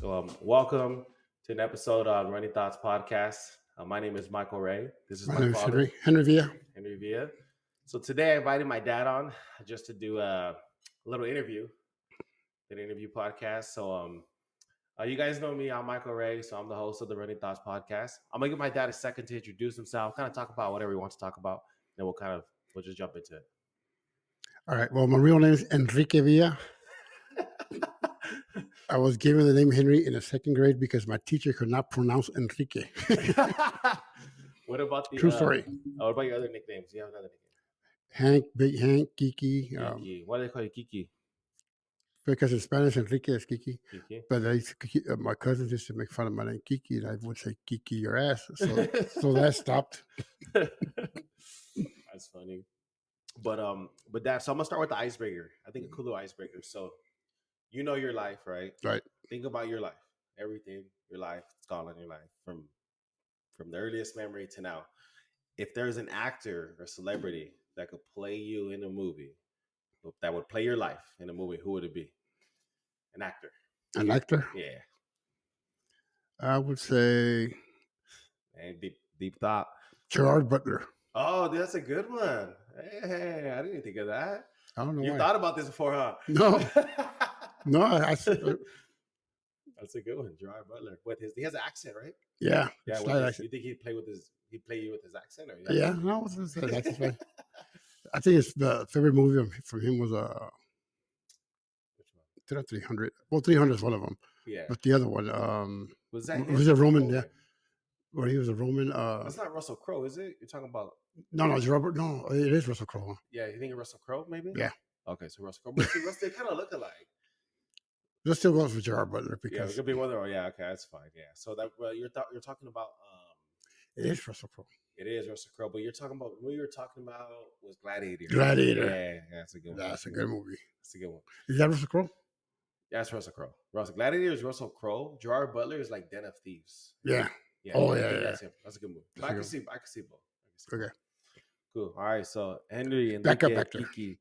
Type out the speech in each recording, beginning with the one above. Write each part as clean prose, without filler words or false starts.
Welcome to an episode on Running Thoughts Podcast. My name is Michael Ray. This is My my name is father, Henry Villa. Henry Villa. So today I invited my dad on just to do a little interview, an interview podcast. You guys know me. I'm Michael Ray, so I'm the host of the Running Thoughts Podcast. I'm gonna give my dad a second to introduce himself, kind of talk about whatever he wants to talk about, then we'll just jump into it. All right. Well, my real name is Enrique Villa. I was given the name Henry in the second grade because my teacher could not pronounce Enrique. What about the True story. What about your other nicknames? Do you have another nickname? Hank, Big Hank, Kiki. Kiki. Why do they call you Kiki? Because in Spanish, Enrique is Kiki. Kiki. But my cousins used to make fun of my name Kiki, and I would say Kiki your ass. So that stopped. That's funny. But Dad, so I'm gonna start with the icebreaker. I think a cool little icebreaker. So you know your life, right? Right. Think about your life. Everything, your life, it's gone on your life from the earliest memory to now. If there's an actor or celebrity that could play you in a movie, that would play your life in a movie, who would it be? An actor. An actor? Yeah. I would say And deep thought. Gerard Butler. Oh, that's a good one. Hey, I didn't think of that. I don't know You why. thought about this before, huh? No. No, That's a good one, Gerard Butler. He has an accent, right? Yeah. Yeah. You think he'd play you with his accent, or Yeah. No, that's right. I think it's the favorite movie from him was Which one? 300. Well, 300 is one of them. Yeah. But the other one, Was that was a Roman? Oh, Yeah. Well, he was a Roman. That's not Russell Crowe, is it? You're talking about? No, it's Robert. No, it is Russell Crowe. Yeah, you think of Russell Crowe, maybe? Yeah. Okay, so Russell Crowe. But see, they kind of look alike. Let's still go for Gerard Butler Yeah, it because could be one. Oh, yeah. Okay, that's fine. Yeah. So that you're talking about. it is Russell Crowe. It is Russell Crowe, but you're talking about what you were talking about was Gladiator. Gladiator. Yeah, that's a good one. That's a good movie. That's a good one. Is that Russell Crowe? Yeah, that's Russell Crowe. Gladiator is Russell Crowe. Gerard Butler is like Den of Thieves. Yeah. Yeah. Oh, I yeah, think yeah. That's him. That's a good movie. I can see both. Okay. Cool. All right. So Henry and Back up. Kiki.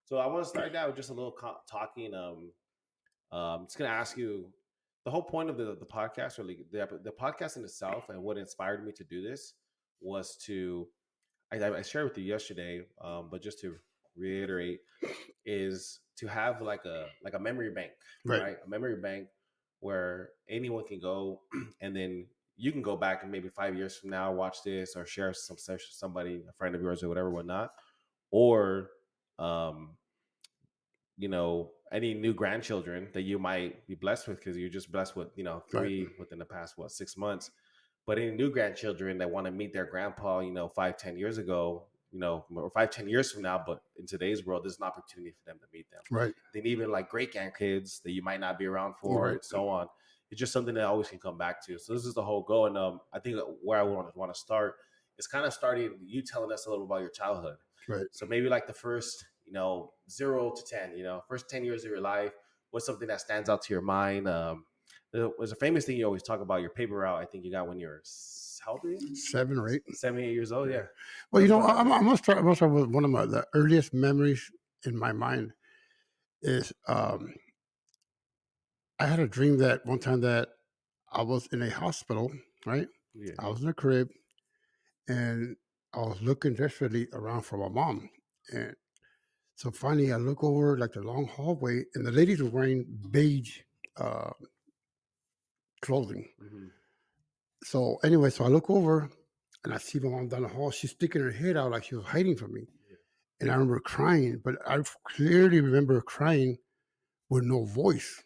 So I want to start out with just a little talking. I'm just gonna ask you the whole point of the podcast, or like the podcast in itself, and what inspired me to do this was to I shared with you yesterday, but just to reiterate, is to have like a memory bank, right? A memory bank where anyone can go, and then you can go back and maybe 5 years from now watch this or share some session with somebody, a friend of yours or whatever, whatnot, or any new grandchildren that you might be blessed with, because you're just blessed with 3 within the past 6 months. But any new grandchildren that want to meet their grandpa 5-10 years ago, or 5-10 years from now, but in today's world there's an opportunity for them to meet them, right? Then even like great grandkids that you might not be around for, and so on. It's just something that always can come back to. So this is the whole goal. And I think where I want to start is kind of starting you telling us a little about your childhood, right? So maybe like the first 0 to 10, first 10 years of your life, what's something that stands out to your mind? There's a famous thing you always talk about, your paper route. I think you got when you were 7 or 8, 7, 8 years old. Yeah. Well, I'm gonna start with one of the earliest memories in my mind is I had a dream that one time that I was in a hospital, right? Yeah. I was in a crib, and I was looking desperately around for my mom, and so finally I look over like the long hallway, and the ladies were wearing beige clothing. Mm-hmm. So anyway, so I look over and I see my mom down the hall. She's sticking her head out like she was hiding from me. Yeah. And I remember crying, but I clearly remember crying with no voice,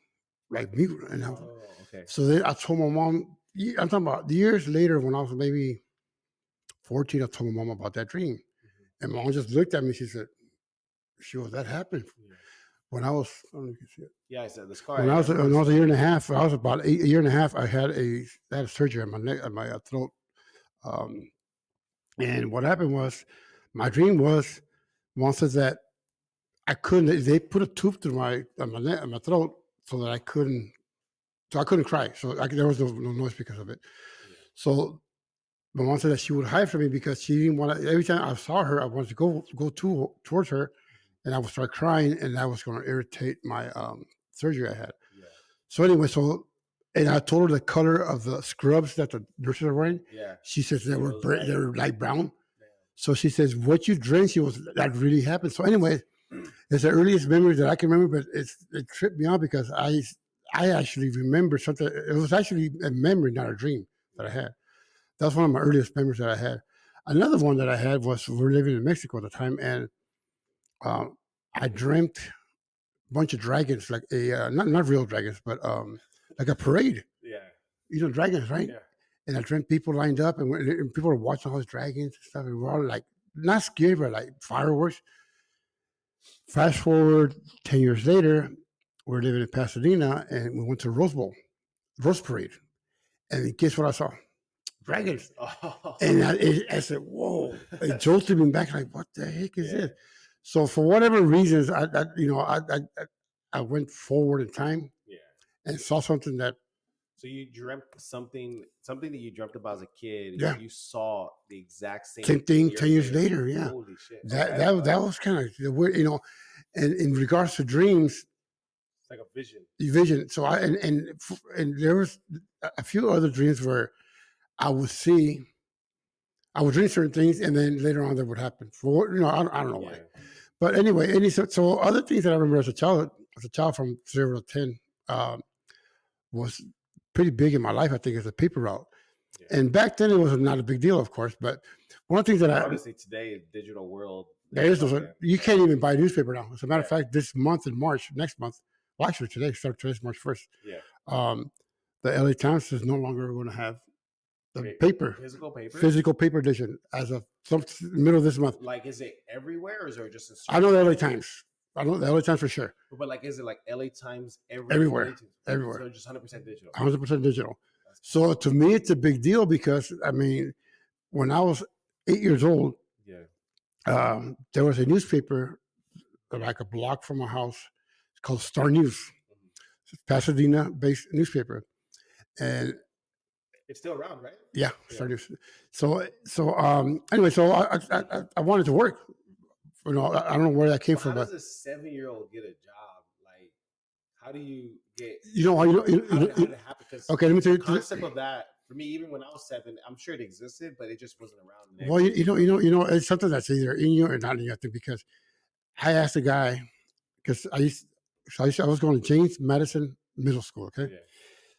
like mute. And okay. So then I told my mom, I'm talking about years later when I was maybe 14, I told my mom about that dream. Mm-hmm. And mom just looked at me. She said, that happened. Yeah. When I was, I don't know if you can see it. Yeah, I said the scar. When I was a year and a half, I was about a year and a half, I had a surgery on my neck, on my throat. And what happened was, my dream was, mom says that I couldn't, they put a tube through my neck, on my throat, so that I couldn't cry. So there was no noise because of it. Yeah. So my mom said that she would hide from me because she didn't want to, every time I saw her, I wanted to go towards her, and I would start crying, and that was going to irritate my surgery I had. Yeah. So anyway, and I told her the color of the scrubs that the nurses are wearing. Yeah. She says they were Those they were light brown. Damn. So she says, "What you drink?" She was that really happened. So anyway, it's the earliest memory that I can remember, but it tripped me out because I actually remember something. It was actually a memory, not a dream that I had. That's one of my earliest memories that I had. Another one that I had was we were living in Mexico at the time, and I dreamt a bunch of dragons, like a not real dragons, but like a parade. Yeah. You know, dragons, right? Yeah. And I dreamt people lined up, and people were watching all these dragons and stuff, and we're all like not scared, but like fireworks. Fast forward 10 years later, we're living in Pasadena, and we went to Rose Parade, and guess what I saw? Dragons. Oh. And I said, "Whoa!" It jolted me back, like, "What the heck is Yeah. this?" So for whatever reasons, I went forward in time Yeah. and saw something that So you dreamt something that you dreamt about as a kid. Yeah. You saw the exact same same thing 10 years later. Yeah, Holy shit. that Okay. that was kind of weird, And in regards to dreams, It's like a vision. vision. So and there was a few other dreams where I would dream certain things, and then later on that would happen. I don't know why. Yeah. But anyway, so other things that I remember as a child from 0 to 10 was pretty big in my life. I think as a paper route, Yeah. and back then it was not a big deal, of course. But one of the things that Obviously today, digital world. there is Okay. you can't even buy a newspaper now. As a matter of Yeah. fact, this month in March, next month, well, actually today's March 1st. Yeah. The LA Times is no longer going to have the Physical paper edition as of some middle of this month. Like, is it everywhere, or is there just? I know the LA Times. I know the LA Times for sure. But like, is it like LA Times Everywhere. Everywhere. So just 100% digital. 100% digital. So to me, it's a big deal because I mean, when I was 8 years old, Yeah. there was a newspaper like a block from my house called Star News, Pasadena-based newspaper, and It's still around, right? yeah, Yeah. Star News. Anyway, so I wanted to work. I don't know where that came Well, from, how but does a 7-year-old get a job? Like, how do you get? how did it happen? Because okay, let me tell you. the concept of that for me, even when I was 7, I'm sure it existed, but it just wasn't around. Well, it's something that's either in you or not in you. I think because I asked a guy because I was going to James Madison Middle School. Okay, Yeah.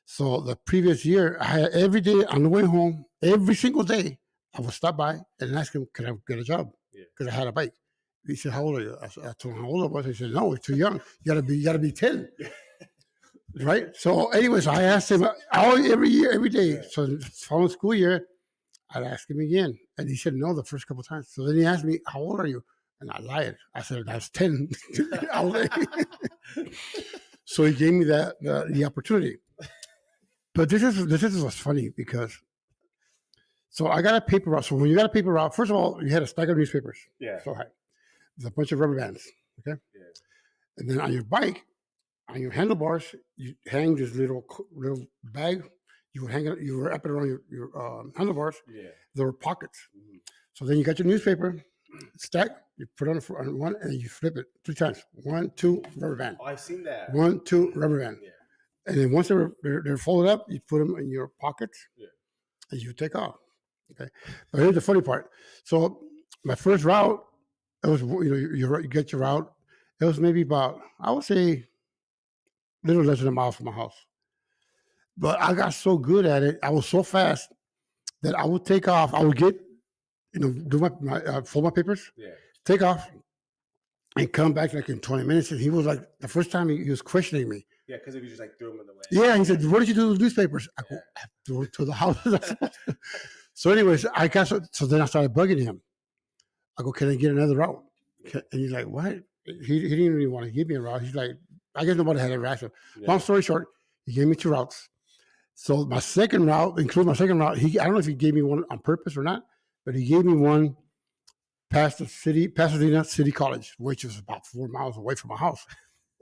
so the previous year, I had every day on the way home, every single day, I would stop by and ask him, "Could I get a job?" Yeah. Because I had a bike. He said, "How old are you?" I told him how old I was. He said, "No, it's too young. You gotta be 10." Right. So, anyways, I asked him every year, every day. Yeah. So, the following school year, I'd ask him again, and he said no the first couple of times. So then he asked me, "How old are you?" And I lied. I said, "I was 10." So he gave me the opportunity. But this is what's funny because. So I got a paper route. So when you got a paper route, first of all, you had a stack of newspapers. Yeah. So high. There's a bunch of rubber bands. Okay. Yeah. And then on your bike, on your handlebars, you hang this little bag. You would hang it. You wrap it around your handlebars. Yeah. There were pockets. Mhm. So then you got your newspaper stack. You put it on one, and you flip it 3 times. 1, 2, rubber band. Oh, I've seen that. 1, 2, rubber band. Yeah. And then once they're folded up, you put them in your pockets. Yeah. And you take off. Okay. But here's the funny part. So my first route, it was you get your route. It was maybe about, I would say, a little less than a mile from my house. But I got so good at it, I was so fast that I would take off. I would get, do my fold my papers, Yeah. take off, and come back like in 20 minutes. And he was like, the first time he was questioning me. Yeah, because if you just like threw them in the way. Yeah, he said, "What did you do with the newspapers?" I go, Yeah. "I threw it to the house." So, anyways, I got so then I started bugging him. I go, "Can I get another route?" And he's like, "What?" He didn't really want to give me a route. He's like, "I guess nobody had ever asked him." Yeah. Long story short, he gave me 2 routes. So my second route, including my second route, I don't know if he gave me one on purpose or not, but he gave me one past the Pasadena City College, which is about 4 miles away from my house.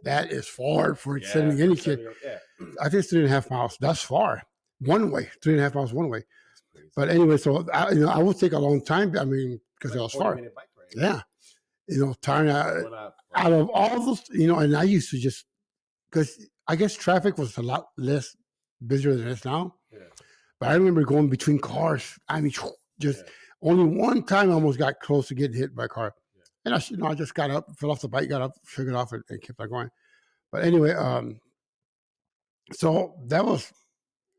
That is far for sending any kid. Yeah. I think it's 3.5 miles. That's far. One way, 3.5 miles one way. Crazy. But anyway, so I would take a long time. I mean, because Like it was far. 40-minute bike ride. Yeah. Tiring out of all those, and I used to just, because I guess traffic was a lot less busier than it is now. Yeah. But I remember going between cars. I mean, just Yeah. only one time I almost got close to getting hit by a car. Yeah. And I just got up, fell off the bike, got up, shook it off, and kept on going. But anyway, so that was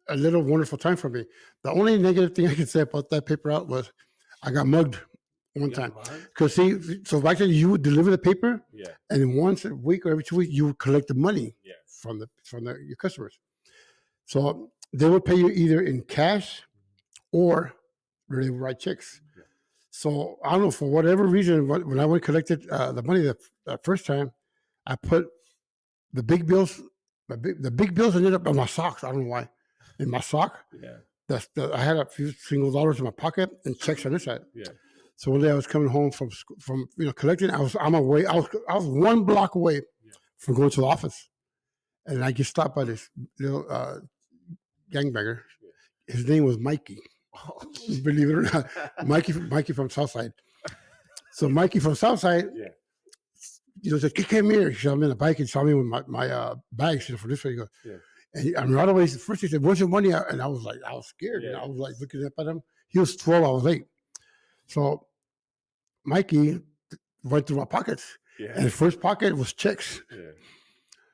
a little wonderful time for me. The only negative thing I could say about that paper route was I got mugged one time. Because see, so back then you would deliver the paper, Yeah. and then once a week or every 2 weeks you would collect the money Yeah. from your customers. So they would pay you either in cash or they would write checks. Yeah. So I don't know, for whatever reason, when I went collected the money the first time, I put the big bills. The big bills ended up in my socks. I don't know why. In my sock. Yeah. I had a few single dollars in my pocket and checks on this side. Yeah. So one day I was coming home from collecting. I was on my way. I was 1 block away from going to the office, and I get stopped by this little gangbanger. Yeah. His name was Mikey. Oh, believe it or not, Mikey from Southside. So Mikey from Southside, said, "Come here." He saw me on the bike and saw me with my bags. For this way, he goes, and I'm right away. First he said, "Where's your money?" And I was scared. And I was like looking up at him. He was 12 hours late. So Mikey went through my pockets. Yeah. And his first pocket was checks. Yeah.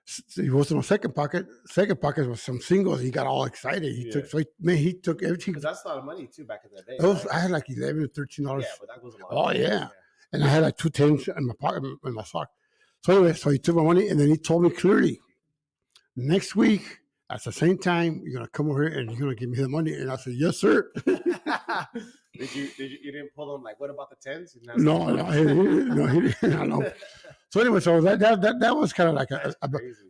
So he was in my second pocket. Second pocket was some singles. He got all excited. He took everything. Because that's a lot of money too back in that day. I had like $11 or $13. Yeah, but that was a lot. Oh yeah. And I had like 2 10s in my pocket in my sock. So anyway, he took my money and then he told me clearly, next week at the same time, you're gonna come over here and you're gonna give me the money. And I said, yes, sir. Did you didn't pull them like, what about the 10s? No, he didn't. I know. So anyway, so that was kind of like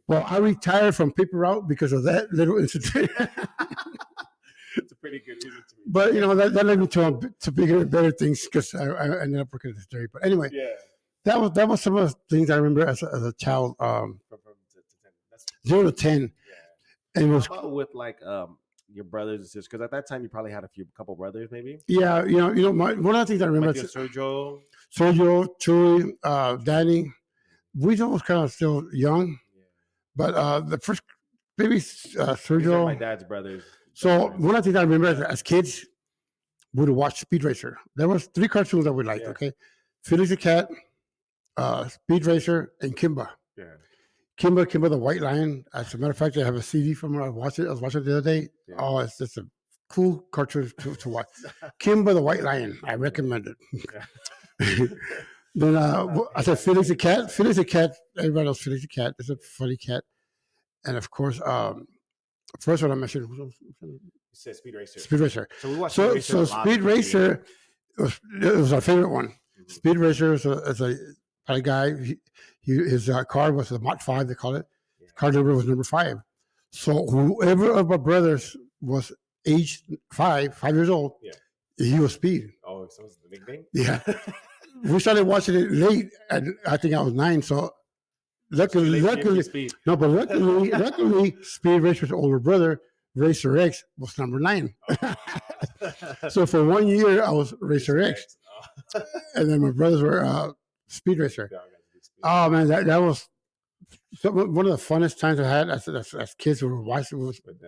well, I retired from paper route because of that little incident. It's a pretty good reason to. But that led me to bigger and better things because I ended up working at the dairy. But anyway, that was some of the things I remember as a child. From 0 to 10. Yeah. And it was with like your brothers and sisters, because at that time you probably had a couple brothers, maybe. Yeah, one of the things I remember. Like Sergio, Chewy, Danny. We was kind of still young, but the first maybe Sergio. These are my dad's brothers. So one of the things I remember as kids, we would watch Speed Racer. There was 3 cartoons that we liked. Yeah. Okay, Felix the Cat, Speed Racer, and Kimba. Yeah. Kimba the White Lion. As a matter of fact, I have a CD from when I was watching it the other day. Yeah. Oh, it's just a cool cartoon to watch. Kimba the White Lion. I recommend it. Yeah. Then I said Felix the Cat. Felix the Cat. Everybody knows Felix the Cat. It's a funny cat. And of course, first one I mentioned. You said Speed Racer. Speed Racer. So we watched Speed Racer was our favorite one. Mm-hmm. Speed Racer is a guy. His car was a Mach 5, they call it. Yeah. Car number was number 5. So whoever of our brothers was age 5 years old, he was Speed. Oh, so was the big thing? Yeah. We started watching it late, and I think I was 9. So luckily, Speed Racer's older brother, Racer X, was number 9. So for 1 year, I was Racer X, and then my brothers were Speed Racer. Oh man, that was one of the funnest times I had as kids. We were watching.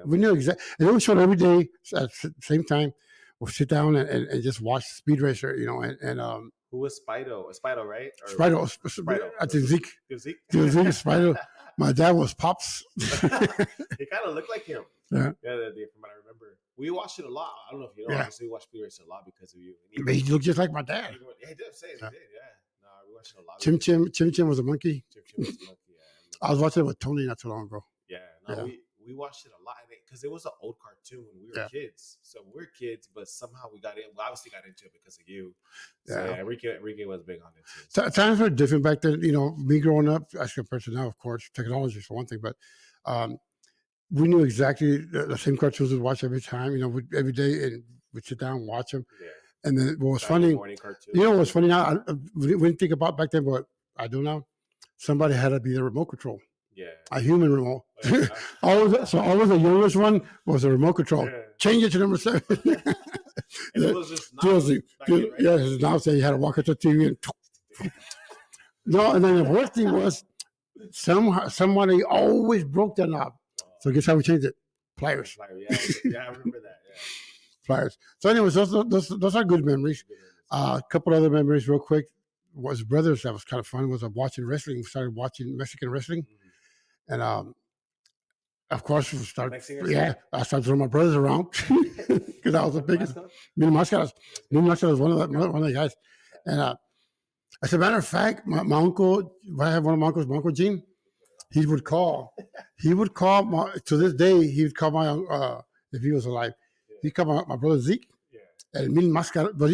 We knew exactly, and it was shown every day at the same time. We'll sit down and just watch Speed Racer, and who was Spido? Spido, right? Spido. I think Zeke. Zeke, Spido. My dad was Pops. He kind of looked like him. Yeah. From what I remember. We watched it a lot. I don't know if you know. Obviously, we watched Speed Racer a lot because of you. But he looked just like my dad. Yeah, he did say it. He did, yeah. No, we watched it a lot. Chim Chim was a monkey. Chim was a monkey, yeah. I was watching it with Tony not too long ago. Yeah. We watched it a lot because it was an old cartoon when we were kids. So we're kids, but somehow we obviously got into it because of you. So yeah, Enrique was big on it too. Times were different back then. Me growing up, as compared to now, of course, technology is one thing, but we knew exactly the same cartoons we'd watch every time. Every day, and we'd sit down and watch them. Yeah. And then what was funny, what's funny now? We didn't think about back then, but I do now. Somebody had to be the remote control. Yeah, a human remote. Yeah. always the youngest one was a remote control. Yeah. Change it to number 7. And it was just now say you had to walk up to the TV and no. And then the worst thing was Somebody always broke that knob. So guess how we changed it? Pliers. Yeah, I remember that. Yeah. Pliers. So anyways, those are good memories. A couple other memories real quick. Was brothers that was kind of fun was watching wrestling. We started watching Mexican wrestling. Mhm. And of course, we started. Mexican Yeah, I started throwing my brothers around because I was the biggest. Mil Mascaras. Mil Mascaras was one of the guys. And as a matter of fact, my uncle, I have one of my uncles, my uncle Gene. He would call to this day. He would call my if he was alive. He'd call my brother Zeke. El Mil Máscaras, but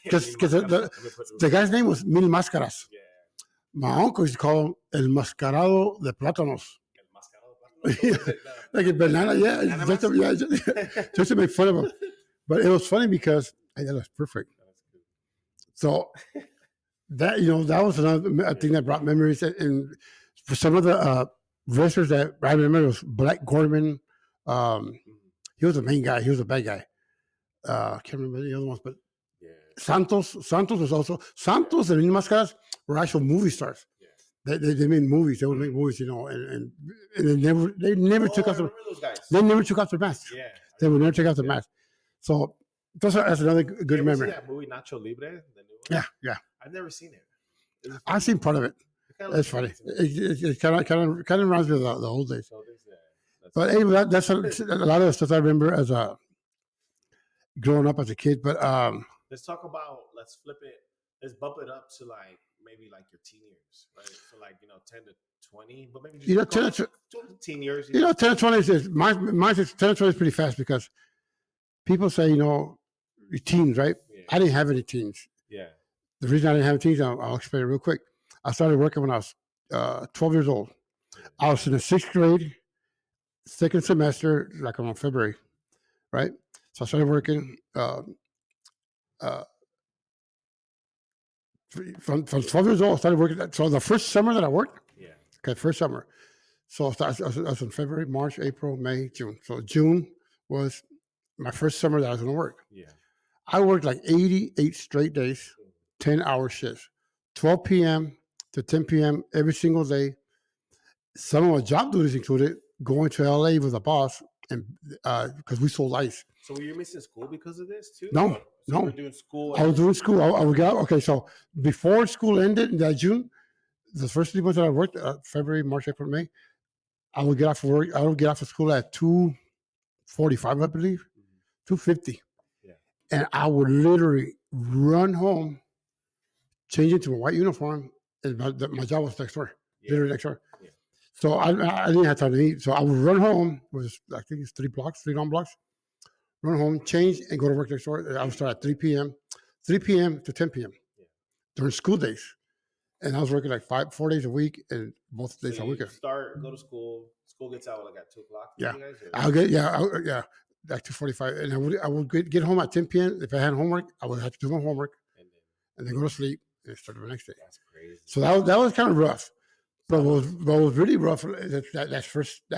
because the guy's name was Mil Máscaras. Yeah. My uncle used to call him El Mascarado de Plátanos. Like a banana, yeah. Just to make fun of him. But it was funny because that was perfect. So that that was another thing that brought memories. And for some of the wrestlers that I remember was Black Gorman. He was the main guy. He was a bad guy. I can't remember the other ones, but Santos was also Santos and Mil Máscaras were actual movie stars. They made movies. They would make movies, and they never took off their masks. Yeah, they would never take off their mask. So that's another good memory. That movie Nacho Libre, the new one? Yeah. I've never seen it. I've seen part of it. That's funny. It kind of reminds me of the old days. But anyway, that's a lot of the stuff I remember as growing up as a kid. But let's flip it. Let's bump it up to maybe your teen years, right? So 10 to 20, but maybe just 10 to teen years. 10 to 20 is mine. 10 to 20 is pretty fast because people say teens, right? Yeah. I didn't have any teens. Yeah. The reason I didn't have teens, I'll explain it real quick. I started working when I was 12 years old. I was in the 6th grade, second semester, around February, right? So I started working from 12 years old. I started working. So the first summer that I worked, first summer. So I was in February, March, April, May, June. So June was my first summer that I was going to work. Yeah. I worked 88 straight days, 10-hour shifts, 12 p.m. to 10 p.m. every single day. Some of my job duties included going to LA with a boss, and because we sold ice. So were you missing school because of this too? No. You were doing school. I was doing school. I would get okay. So before school ended in that June, the first 3 months that I worked, February, March, April, May, I would get off of work. I would get off of school at 2:45, I believe, 2:50. Yeah. And I would literally run home, change into a white uniform, and my job was next door, literally next door. Yeah. So I didn't have time to eat. So I would run home. I think it's 3 long blocks. Run home, change, and go to work next door. I would start at 3 p.m. to 10 p.m. during school days. And I was working 4 days a week, and both days a week. Go to school. School gets out at 2 o'clock. Yeah, I'll get 2:45, and I would get home at 10 p.m. If I had homework, I would have to do my homework, and then go to sleep and start the next day. That's crazy. So that was kind of rough, but what was really rough that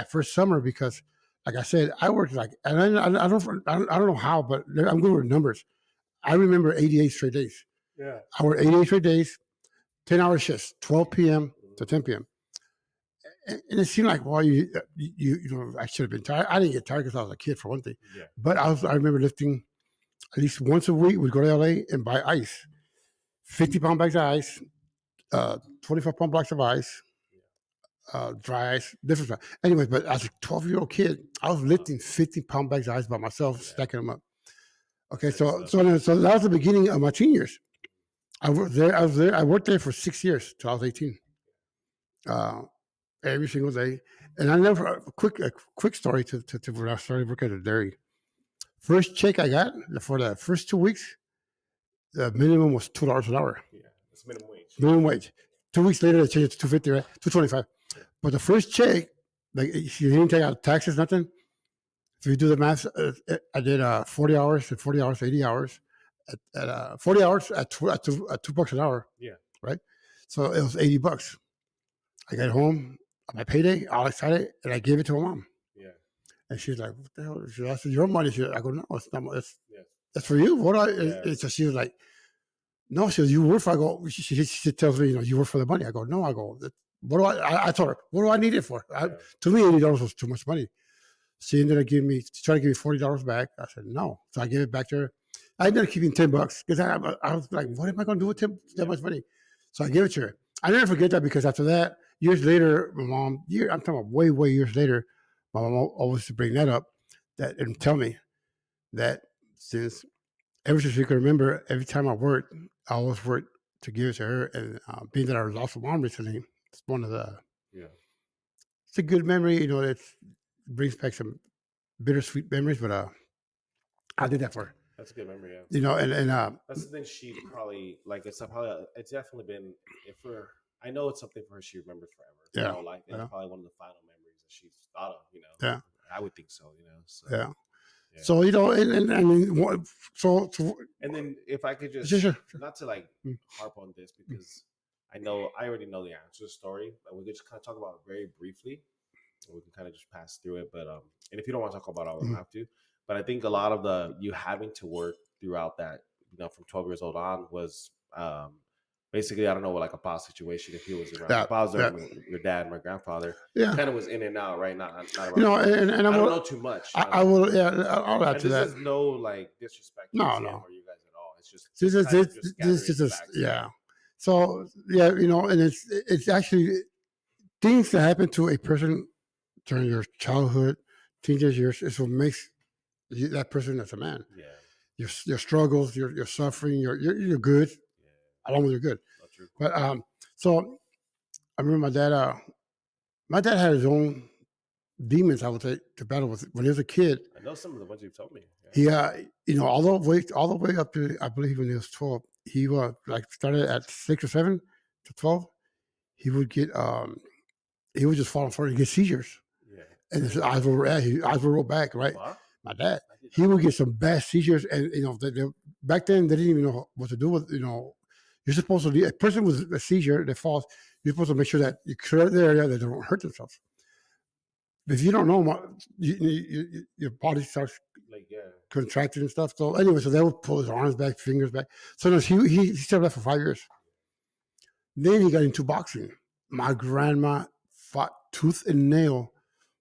first summer because, like I said, I worked and I don't know how, but I'm good with numbers. I remember 88 straight days. Yeah, I worked 88 straight days, 10-hour shifts, 12 p.m. to 10 p.m. And it seemed like, well, I should have been tired. I didn't get tired because I was a kid for one thing. Yeah. But I remember lifting at least once a week. We'd go to LA and buy ice, 50-pound bags of ice, 25-pound blocks of ice, dry ice, different stuff. Anyways, but as a 12-year-old kid, I was lifting 50-pound bags of ice by myself, stacking them up. Okay, so that was the beginning of my teen years. I worked there. I worked there for 6 years till I was 18. Every single day, and I never a quick story to when I started working at a dairy. First check I got for the first 2 weeks, the minimum was $2 an hour. Yeah, that's minimum wage. Minimum wage. 2 weeks later, they changed it to $2.50, right? $2.25. Yeah. But the first check, you didn't take out taxes, nothing. If you do the math, I did 40 hours, 80 hours, at 40 hours at $2 an hour. Yeah. Right. So it was $80. I got home on my payday, all excited, and I gave it to my mom. Yeah. And she's like, "What the hell?" I said, "Your money." I go, "No, it's not. That's for you." So she was like, "No," she goes, "You work for." I go. She tells me, "You work for the money." I go, "No." I go, what do I told her, what do I need it for? Yeah. To me, $80 was too much money. She ended up giving me, trying to give me $40 back. I said, no. So I gave it back to her. I ended up keeping $10 because I was like, what am I going to do with that much money? So I gave it to her. I never forget that because after that, years later, my mom, I'm talking about way, way years later, my mom always used to bring that up and tell me that since ever since she could remember, every time I worked, I always worked to give it to her. And being that I lost a mom recently, it's one of the, it's a good memory, it brings back some bittersweet memories, but I did that for her. That's a good memory, yeah. And that's the thing she probably it's definitely been I know it's something for her she remembers forever. Yeah. Life. It's probably one of the final memories that she's thought of, Yeah. I would think so, So, yeah. So and I mean, so and then if I could just sure. not to harp on this because I already know the answer to the story, but we could just kind of talk about it very briefly. And we can kind of just pass through it, but and if you don't want to talk about it, I don't have to. But I think a lot of you having to work throughout that, from 12 years old on was basically, I don't know, like a past situation. If he was around, if I was your dad, my grandfather, kind of was in and out, right? Not around. And I don't know too much. I will, I'll add to that. This is no disrespect to him or you guys at all. It's just this is just yeah. So and it's actually things that happen to a person during your childhood, teenage years is what makes that person as a man. Yeah. Your struggles, your suffering, your good, along with your good. But so I remember my dad had his own demons, I would say, to battle with when he was a kid. I know some of the ones you've told me. He all the way up to, I believe, when he was 12, he was started at 6 or 7 to 12. He would get he would just fall on the floor and get seizures. And his eyes would roll back, right? What? My dad, he would get some bad seizures, and back then they didn't even know what to do with. You're supposed to, a person with a seizure that falls, you're supposed to make sure that you clear the area that they don't hurt themselves. If you don't know, your body starts contracting and stuff. So anyway, so they would pull his arms back, fingers back. So he stayed there for 5 years. Then he got into boxing. My grandma fought tooth and nail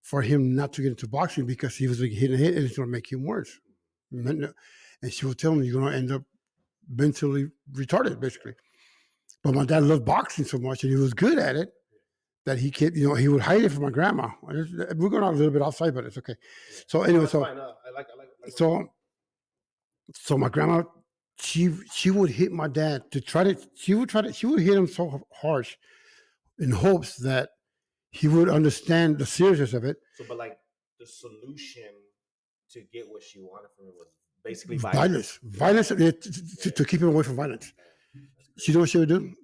for him not to get into boxing because he was hitting and it's going to make him worse. And she would tell him, you're going to end up mentally retarded, basically. But my dad loved boxing so much and he was good at it that he kept, he would hide it from my grandma. We're going out a little bit outside, but it's okay. So anyway, so my grandma, she would hit my dad she would hit him so harsh in hopes that he would understand the seriousness of it. So, but the solution to get what she wanted from him was basically violence to keep him away from violence. You know what she would do?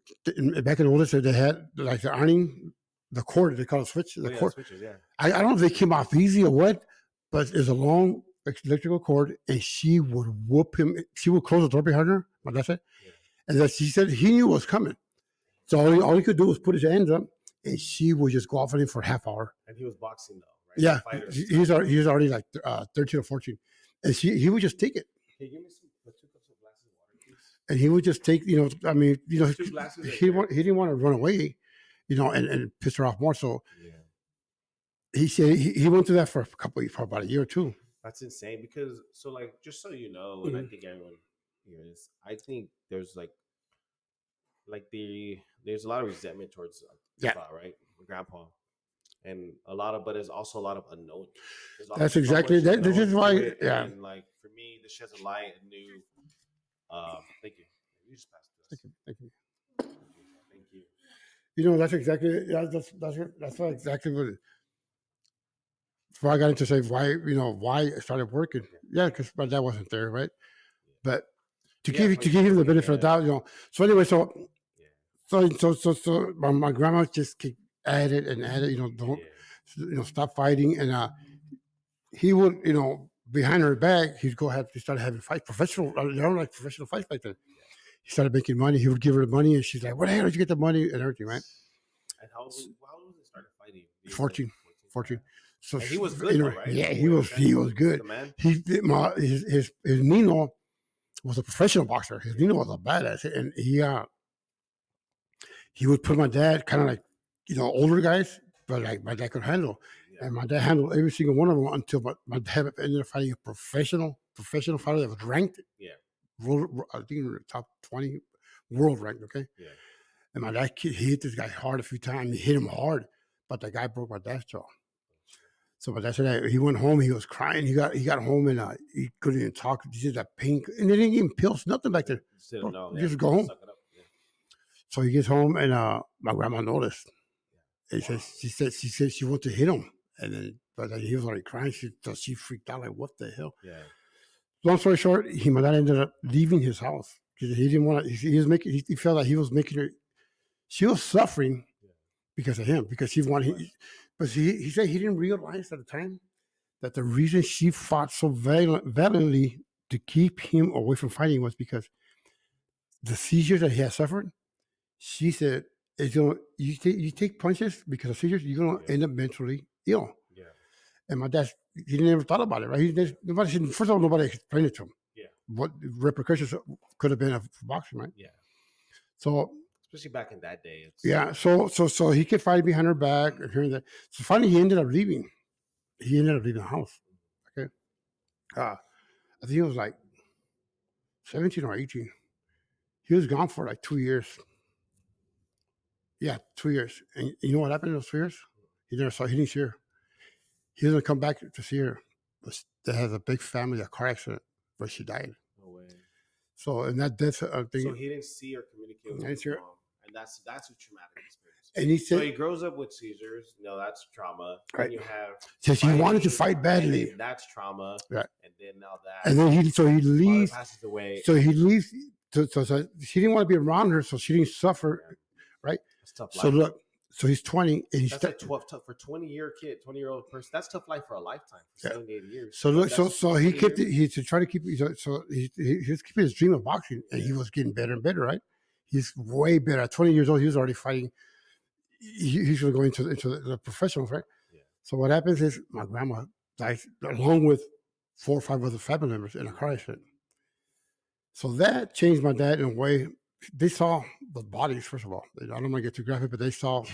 Back in the old days, they had the ironing, the cord, they call it switch. The cord. Switches, yeah. I don't know if they came off easy or what, but it's a long electrical cord, and she would whoop him. She would close the door behind her. That's it. And then she said he knew what was coming. So all he could do was put his hands up, and she would just go off on him for a half hour. And he was boxing though, right? Yeah, he was already 13 or 14, and he would just take it. Can you give me 2 cups of glasses of water, please? And he would just take, 2 glasses. He didn't want to run away, and piss her off more. So he said he went through that for about a year or two. That's insane because just so you know, and I think everyone here is, I think there's there's a lot of resentment towards right, grandpa, and but there's also a lot of unknown. That's exactly that. This is why, and for me, this sheds a light and new. Thank you. You just passed this. Thank you. That's exactly that's exactly what. Before I got into say why I started working, because my dad wasn't there, right? But to give him the benefit of the doubt, So anyway, so my grandma just kept at it, don't stop fighting, and he would behind her back he started having fights, professional fights back then. He started making money. He would give her the money, and she's like, "Where the hell did you get the money?" and everything, right? And how old was it started fighting? 14. So and he was good, right? Yeah, he was good. His Nino was a professional boxer. His Nino was a badass, and he would put my dad kind of older guys, but like my dad could handle. Yeah. And my dad handled every single one of them until my dad ended up fighting a professional fighter that was ranked. Yeah. I think in the top 20 world ranked. Okay. Yeah. And my dad, he hit this guy hard a few times. He hit him hard, but the guy broke my dad's jaw. So my dad said that he went home. He was crying. He got home and he couldn't even talk. He said that pain, and they didn't give him pills, nothing back there. Still no. Just go home. Suck it up. Yeah. So he gets home and my grandma noticed. And she said she wanted to hit him, and then but he was already crying. She freaked out like, what the hell? Yeah. Long story short, my dad ended up leaving his house because he didn't want to. He felt like he was making her. She was suffering because of him, because he wanted. But he said he didn't realize at the time that the reason she fought so valiantly to keep him away from fighting was because the seizures that he had suffered. She said, you take punches because of seizures, you're gonna end up mentally ill. Yeah. And my dad, he never thought about it, right? First of all, nobody explained it to him. Yeah. What repercussions could have been of boxing, right? Yeah. So especially back in that day. Yeah. So he kept fighting behind her back and hearing that. So finally, he ended up leaving. He ended up leaving the house. Okay. I think he was like 17 or 18. He was gone for like 2 years. Yeah, 2 years. And you know what happened in those 2 years? He didn't see her. He doesn't come back to see her. But they had a big family, a car accident where she died. No way. So in that death, so he didn't see or communicate with his mom, and that's a traumatic experience. And he said, so he grows up with seizures. No, that's trauma. Right. And you have says he wanted to fight badly. That's trauma. Right. And then now that. And then he leaves. Passes away. So he leaves. So she didn't want to be around her, so she didn't suffer. Yeah. Right. That's tough life. So look. So he's 20, and that's a tough for 20-year-old person. That's tough life for a lifetime, for 7 to 8 years. So look, so he kept it. He to try to keep. So he was keeping his dream of boxing, and he was getting better and better. Right, he's way better. At 20 years old, he was already fighting. He's going to go into the professionals, right? Yeah. So what happens is my grandma dies along with 4 or 5 other family members in a car accident. So that changed my dad in a way. They saw the bodies, first of all. I don't want to get too graphic, but they saw. They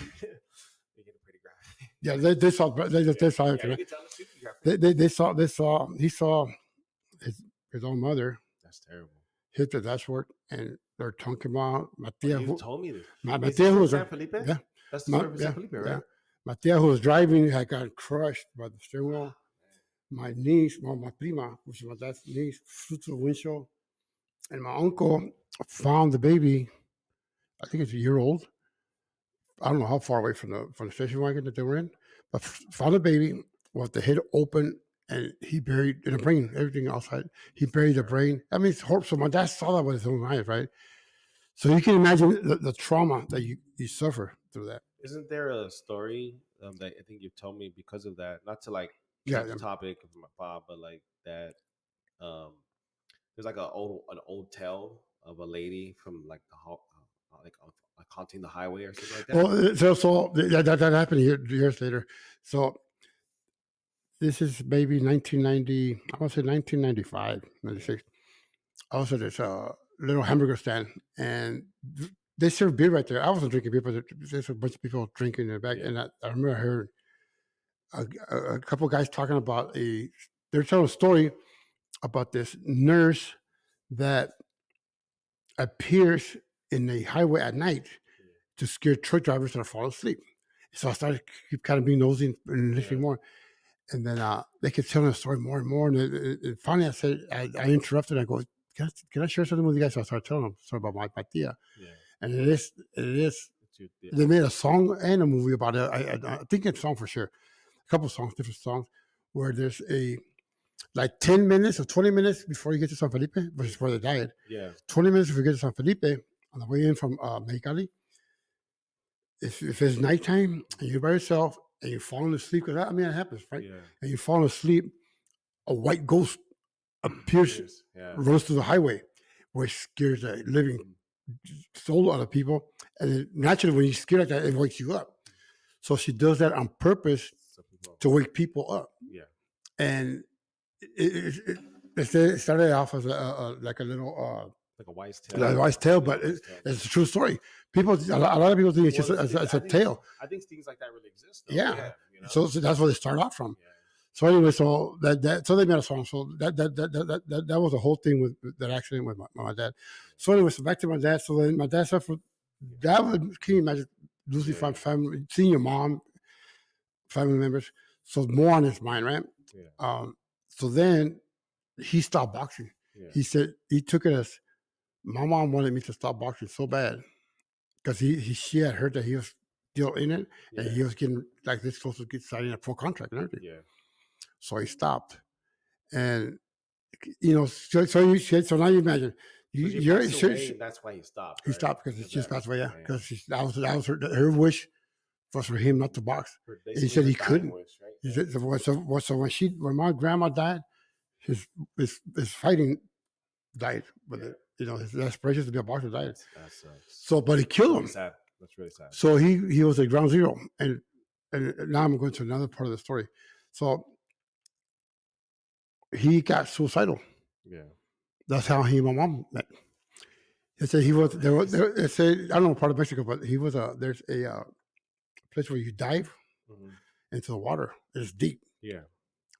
get pretty graphic. Yeah, they saw. They saw it. They saw. He saw his own mother. That's terrible. Hit the dashboard, and their tongue came out. My tia, you told me this. My tia who was San Felipe. Yeah, that's the story for San Felipe, right? Yeah. My tia who was driving had got crushed by the steering wheel. My niece, my prima, which is my dad's niece, flew through the windshield, and my uncle found the baby. I think it's a year old. I don't know how far away from the station wagon that they were in, but found the baby with the head open, and he buried in the brain, everything outside. He buried the brain. I mean, it's horrible. So my dad saw that with his own eyes, right? So you can imagine the trauma that you suffer through that. Isn't there a story that I think you told me because of that? Not to like the topic of my Bob, but like that. There's like an old tale of a lady from like like haunting the highway or something like that. Well, so that happened years later. So this is maybe 1990. I want to say 1995, 96. I was at this little hamburger stand, and they served beer right there. I wasn't drinking beer, but there's a bunch of people drinking in the back. And I remember I heard a couple of guys talking about they're telling a story about this nurse that appears in the highway at night to scare truck drivers that are falling asleep. So I started keep kind of being nosy and listening more. And then they kept telling the story more and more. And finally I said, I interrupted. I go, can I share something with you guys? So I started telling them a story about my tia. Yeah. And it is. They made a song and a movie about it. I think it's a song for sure. A couple of songs, different songs, where there's like 10 minutes or 20 minutes before you get to San Felipe, which is where they died. Yeah. 20 minutes before you get to San Felipe, on the way in from Mexicali, if it's nighttime and you're by yourself and you're falling asleep, because I mean, it happens, right? Yeah. And you're falling asleep, a white ghost appears, runs through the highway, which scares the living soul out of people. And then naturally, when you scare like that, it wakes you up. So she does that on purpose to wake people up. Yeah. And it started off as like a little like a wise tale. Like a wise tale, but it's a true story. People, a lot of people think it's just it's a tale. I think things like that really exist. Though. Yeah. You know? So that's where they start off from. Yeah. So anyway, so so they met a song. So that was the whole thing with that accident with my dad. So anyway, so back to my dad. So then my dad said, that would, can you imagine losing family, seeing your mom, family members? So more on his mind, right? Yeah. So then he stopped boxing. Yeah. He said he took it as, my mom wanted me to stop boxing so bad because she had heard that he was still in it, and he was getting like this close to get signing a pro contract and everything. Yeah. So he stopped, and you know, so now you imagine that's why he stopped. He stopped because she just passed away. Yeah, because that was her wish was for him not to box. He said he couldn't. Wish, right? He said, so when my grandma died, his fighting died with it. You know, his aspirations to be a boxer died. So, but he killed him. Sad. That's really sad. So he was at ground zero, and now I'm going to another part of the story. So he got suicidal. Yeah, that's how he and my mom met. They said he was there. They said, I don't know part of Mexico, but he was there's a place where you dive into the water. It's deep. Yeah,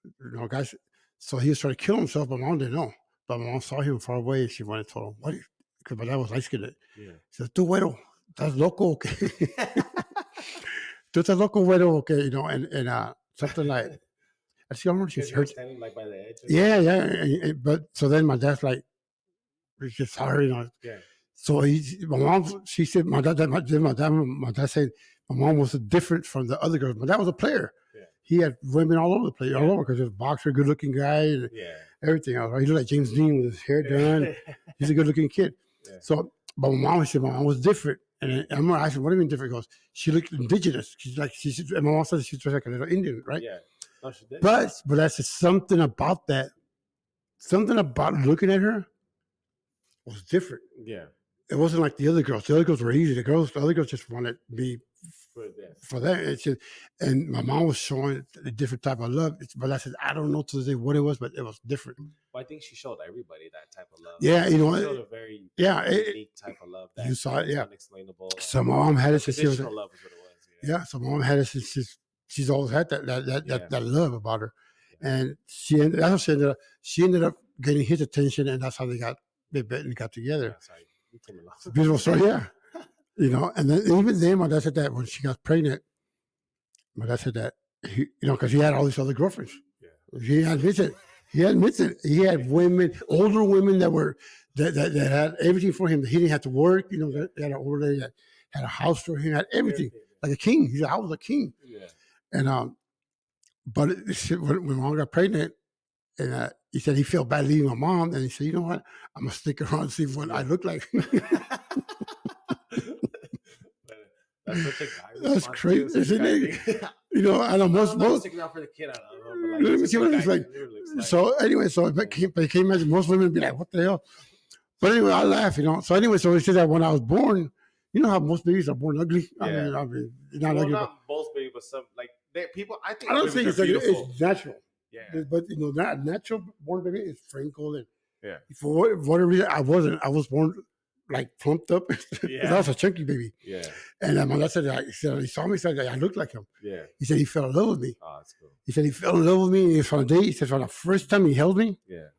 you know, guys. So he was trying to kill himself, but my mom didn't know. But my mom saw him far away, and she went and told him, "What?" Because my dad was light skinned. Yeah. She said, "Tu güero, estás loco, okay? Tu estás loco, güero, okay?" You know, and something like. I see. I remember she's hurt. Standing like by the edge. Yeah. But so then my dad's like, it's just hard, you know. Yeah. So my mom, she said, my dad said my mom was different from the other girls. My dad was a player. Yeah. He had women all over the place, all over, because he was a boxer, good looking guy, and everything else. Right? He looked like James Dean with his hair done. He's a good looking kid. Yeah. So, but my mom said my mom was different. And I remember I said, "What do you mean different?" He goes, "She looked indigenous." She's like, and my mom said she was like a little Indian, right? Yeah. No, she did. But that's just something about that. Something about looking at her was different. Yeah. It wasn't like the other girls. The other girls were easy. The other girls just wanted me for that. It's just, and my mom was showing a different type of love. But I said, I don't know to this day what it was, but it was different. Well, I think she showed everybody that type of love. Yeah, you know, she showed a very unique type of love. That you saw it, unexplainable. So my mom had it since she was. Love is what it was. Yeah, so my mom had it since she's always had that love about her, and she ended up getting his attention, and that's how they met and got together. It's a beautiful story, yeah. You know, and then even then, my dad said that when she got pregnant, my dad said that because he had all these other girlfriends. Yeah. He admits it. He had women, older women that had everything for him. He didn't have to work. You know, they had an older lady that had a house for him, had everything. Like a king. He said, I was a king. Yeah. And but when mom got pregnant, and he said he felt bad leaving my mom, and he said, "You know what? I'm gonna stick around and see what I look like." That's such a guy. That's crazy, isn't it? You know, I know most sticking out for the kid. I don't know. Let me see what it looks like. So anyway, so it came imagine most women would be like, "What the hell?" But anyway, I laugh, you know. So anyway, so he said that when I was born, you know how most babies are born ugly. Yeah. I mean, not ugly. Not most babies, but some like people. I don't think it's natural. Yeah. But you know, that natural born baby is wrinkled, and for whatever reason, I was born like plumped up. I was a chunky baby. Yeah. And my dad said, he saw me, said I looked like him. Yeah. He said he fell in love with me. Oh, that's cool. He said he fell in love with me. And from the day, he said from the first time he held me. Yeah.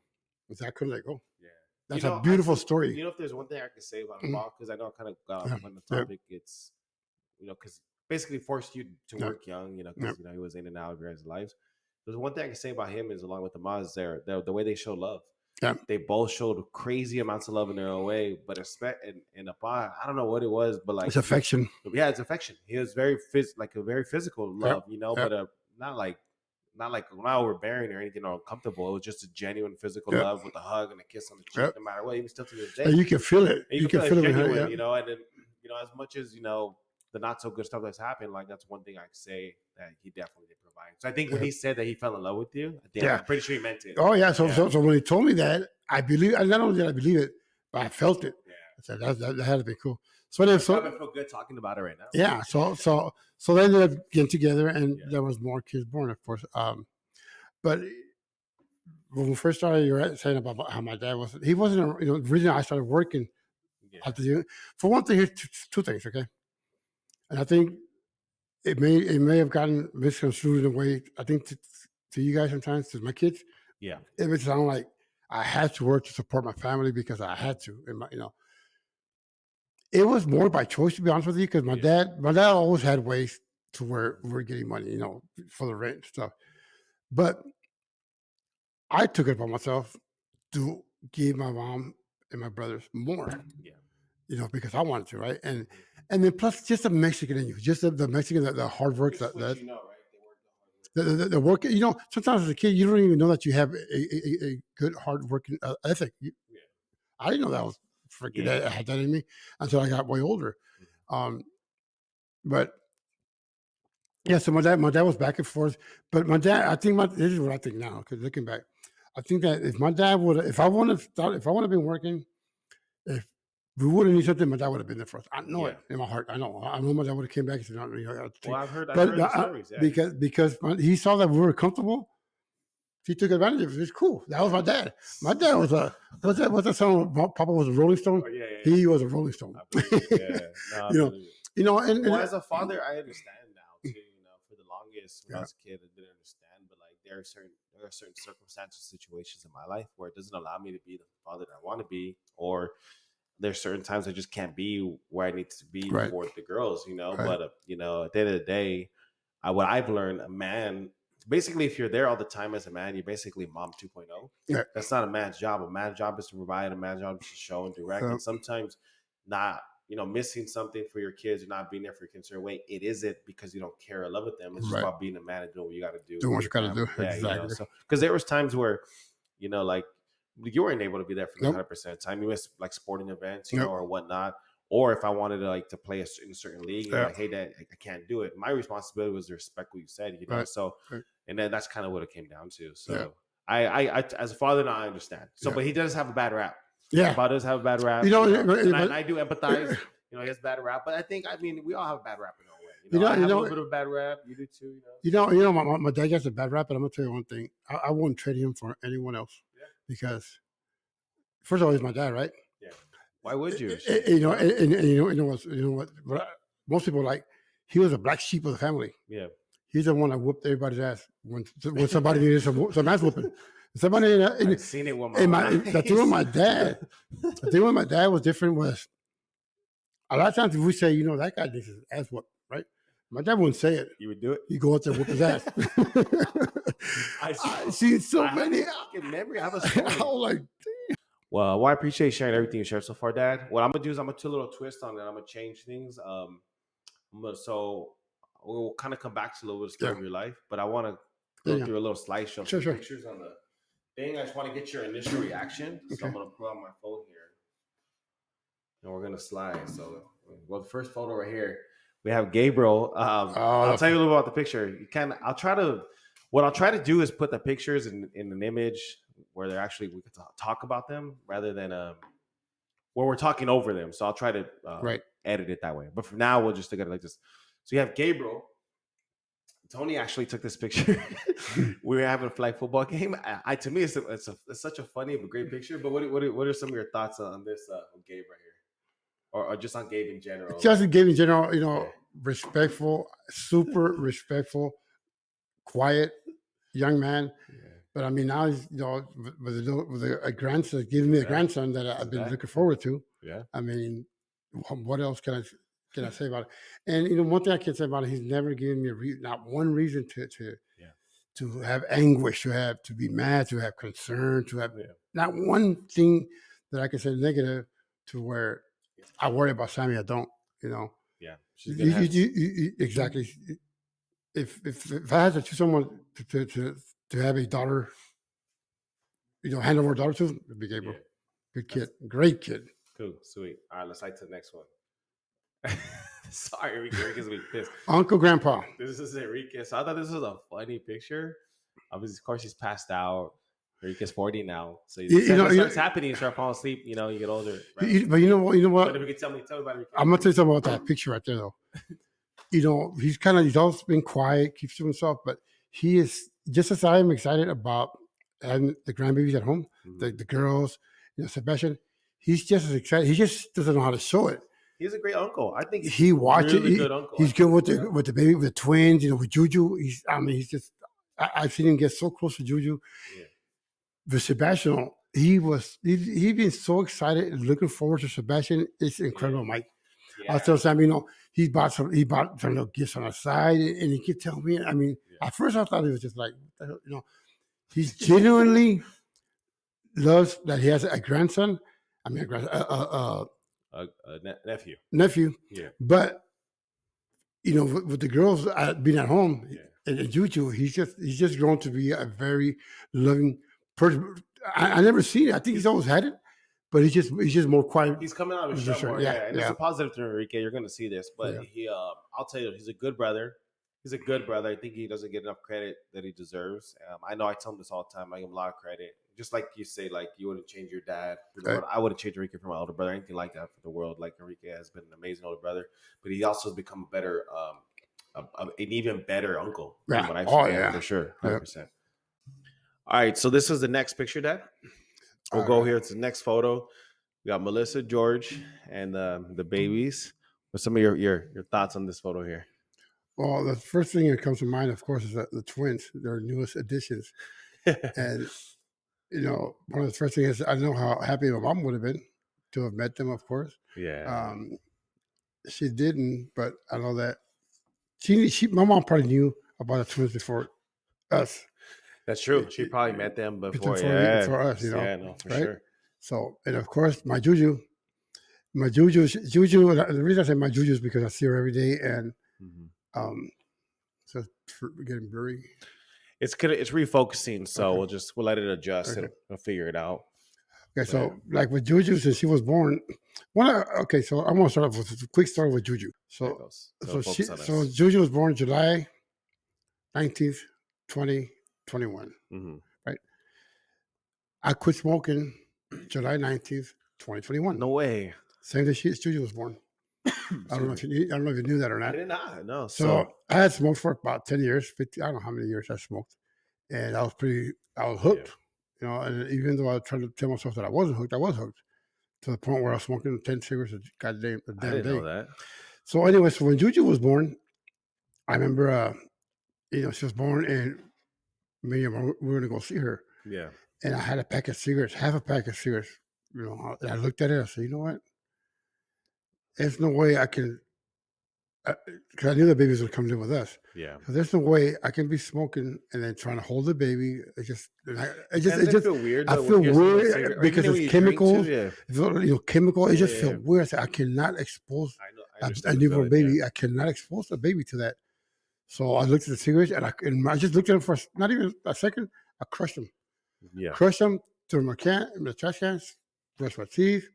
He said I couldn't let go. Yeah. That's a beautiful story. You know, if there's one thing I could say about Bob, because I know I kind of got on the topic, it's, because basically forced you to work young, because, he was in and out of your guys' lives. There's one thing I can say about him is, along with the Maz, the way they show love. Yeah. They both showed crazy amounts of love in their own way, but in a bar, I don't know what it was, but like it's affection. Yeah, it's affection. He was very a very physical love, but not like not overbearing or anything or uncomfortable. It was just a genuine physical love with a hug and a kiss on the cheek, no matter what. Even still to this day, and you can feel it. You can feel it genuine, and then as much as the not so good stuff that's happened, like that's one thing I can say that he definitely did provide. So I think when he said that he fell in love with you, I'm pretty sure he meant it. Oh yeah. So when he told me that, I believe. Not only did I believe it, but I felt it. Yeah. I said that had to be cool. So then, I feel good talking about it right now. Yeah. So they ended up getting together, and there was more kids born, of course. But when we first started, you were saying about how my dad was. He wasn't. The reason I started working Yeah. at the for one thing, here's two things. Okay, and I think it may have gotten misconstrued in a way. I think to you guys sometimes, to my kids, Yeah. it would sound like I had to work to support my family because I had to. And it was more by choice, to be honest with you, because my dad always had ways to where we're getting money, for the rent and stuff. But I took it upon myself to give my mom and my brothers more, Yeah. because I wanted to, right? And then plus just the Mexican in you, just the Mexican, the hard work It's what that you know, right? They work the hard work. the work. Sometimes as a kid, you don't even know that you have a good hard working ethic. Yeah. I didn't know that was freaking Yeah. that I had that in me until I got way older. But yeah, so my dad was back and forth. But my dad, this is what I think now, because looking back, I think that if my dad would, if I would have been working, if we would have needed something, my dad would have been there for us. I know it in my heart. I know my dad would have came back and said, Well, I've heard but the stories. Yeah. because he saw that we were comfortable, he took advantage of it. It's cool. That was my dad. My dad was what's that song? Papa was a Rolling Stone. Oh, yeah. He was a Rolling Stone. No, and as a father, I understand now too. For the longest when I was a kid, I didn't understand. But like, there are certain circumstances, situations in my life where it doesn't allow me to be the father that I want to be, or there's certain times I just can't be where I need to be Right. for the girls. Right. But at the end of the day, what I've learned, a man. Basically, if you're there all the time as a man, you're basically mom 2.0. Yeah. That's not a man's job. A man's job is to provide. A man's job is to show and direct. And sometimes not, missing something for your kids or not being there for your kids in a way, it isn't because you don't care or love with them. It's just about being a man and doing what you got to do. Doing what you got to do. Yeah, exactly. So, because there was times where, like you weren't able to be there for the 100% of the time. You missed like sporting events, or whatnot. Or if I wanted to play in a certain league, like, hey, Dad, I can't do it. My responsibility was to respect what you said, So, and then that's kind of what it came down to. So, I as a father now I understand. So, but he does have a bad rap. Yeah, Father does have a bad rap. And I do empathize. He has a bad rap, but I think we all have a bad rap in our way. I have a little bit of a bad rap. You do too. My dad gets a bad rap, but I'm gonna tell you one thing: I wouldn't trade him for anyone else because, first of all, he's my dad, right? Yeah. Why would you? What most people like. He was a black sheep of the family. Yeah. He's the one that whooped everybody's ass when somebody needed some ass whooping. Somebody I've seen it with my eyes. The thing with my dad. The thing with my dad was different. Was a lot of times if we say, that guy needs his ass whooped, right? My dad wouldn't say it. You would do it. He'd go out there and whoop his ass. I've seen so many. Memory. I have a story. I was like, damn. Well, I appreciate you sharing everything you shared so far, Dad. What I'm gonna do is I'm gonna do a little twist on it. I'm gonna change things. So we'll kind of come back to a little bit of story of your life, but I want to go through a little slideshow, some pictures on the thing. I just want to get your initial reaction. So I'm gonna pull out my phone here, and we're gonna slide. So, the first photo right here, we have Gabriel. I'll tell you a little about the picture. What I'll try to do is put the pictures in an image where we can talk about them rather than where we're talking over them. So I'll try to edit it that way. But for now, we'll just stick it like this. So you have Gabriel. Tony actually took this picture. We were having a flag football game. To me, it's such a funny but great picture. But what are some of your thoughts on this Gabe right here, or just on Gabe in general? Just Gabe in general, respectful, super respectful, quiet young man. Yeah. But I mean, now he's with a grandson, giving me a grandson that I've been looking forward to. Yeah. I mean, what else can I say about it? And one thing I can say about it, he's never given me not one reason to have anguish, to be mad, to have concern, to have not one thing that I can say negative to where I worry about Sammy. I don't, Yeah. Exactly. If I had to choose someone to have a daughter, hand over a daughter to, it'd be Gabriel. Yeah. Good kid. Great kid. Cool. Sweet. All right, let's slide to the next one. Sorry, Enrique's gonna be pissed. Uncle Grandpa. This is Enrique. So I thought this was a funny picture. Obviously, of course, he's passed out. Enrique's 40 now. So it's happening. You start falling asleep, you get older. Right? But you know what? But if you could tell me about Enrique. I'm gonna tell you something about that picture right there, though. He's always been quiet, keeps to himself, but he is just as I am excited about having the grandbabies at home, Mhm. the girls, Sebastian, he's just as excited. He just doesn't know how to show it. He's a great uncle. I think he's He a watches. really good uncle. He's good with the baby, with the twins. With Juju. He's just. I've seen him get so close to Juju. Yeah. With Sebastian, he's been so excited and looking forward to Sebastian. It's incredible, Mike. I was telling Sam, he bought some little gifts on the side, and he kept telling me. I mean, at first I thought it was just like, he's genuinely loves that he has a grandson. I mean, A nephew. nephew. Yeah. But with the girls being at home, Yeah. and Juju, he's just grown to be a very loving person. I never seen it. I think he's always had it, but he's just more quiet. He's coming out of his shell more. Yeah, And it's a positive to Enrique. You're going to see this, but I'll tell you, he's a good brother. He's a good brother. I think he doesn't get enough credit that he deserves. I know I tell him this all the time. I give him a lot of credit. Just like you say, like you wouldn't change your dad for the world. I wouldn't change Enrique for my older brother. Anything like that for the world. Like Enrique has been an amazing older brother, but he also has become a better, an even better uncle. Yeah. What I've seen, for sure, 100%. All right, so this is the next picture, Dad. We'll go here. It's the next photo. We got Melissa, George, and the babies. What's some of your thoughts on this photo here? Well, the first thing that comes to mind, of course, is the twins, their newest additions. And, one of the first things is I know how happy my mom would have been to have met them, of course. Yeah. She didn't, but I know that my mom probably knew about the twins before us. That's true. She probably met them before us, Yeah, no, for right? sure. So, and of course, my Juju, the reason I say my Juju is because I see her every day, and so getting blurry. It's refocusing, so we'll let it adjust. Okay. It'll figure it out. Okay, so like with Juju, since she was born, so I'm gonna start off with a quick story with Juju. So Juju was born July 19th, 2021. Right. I quit smoking July 19th, 2021. No way. Same day Juju was born. I don't know if you knew that or not. I did not. No. So I had smoked for about 10 years, 50. I don't know how many years I smoked, and I was hooked. Yeah. And even though I was trying to tell myself that I wasn't hooked, I was hooked to the point where I was smoking 10 cigarettes a damn I didn't day. know that. So anyway, when Juju was born, I remember, she was born, and me and we were going to go see her. Yeah. And I had half a pack of cigarettes. And I looked at it. I said, you know what? There's no way I can. Because I knew the baby was going to come live with us. Yeah. So there's no way I can be smoking and then trying to hold the baby. It just feel weird. I feel weird because it's chemicals. Chemical. It just feels weird. I said, I cannot expose a newborn baby. Yeah. I cannot expose the baby to that. So I looked at the cigarettes, and I just looked at them for not even a second. I crushed them. Yeah. Crushed them, threw them in the trash cans, brushed my teeth.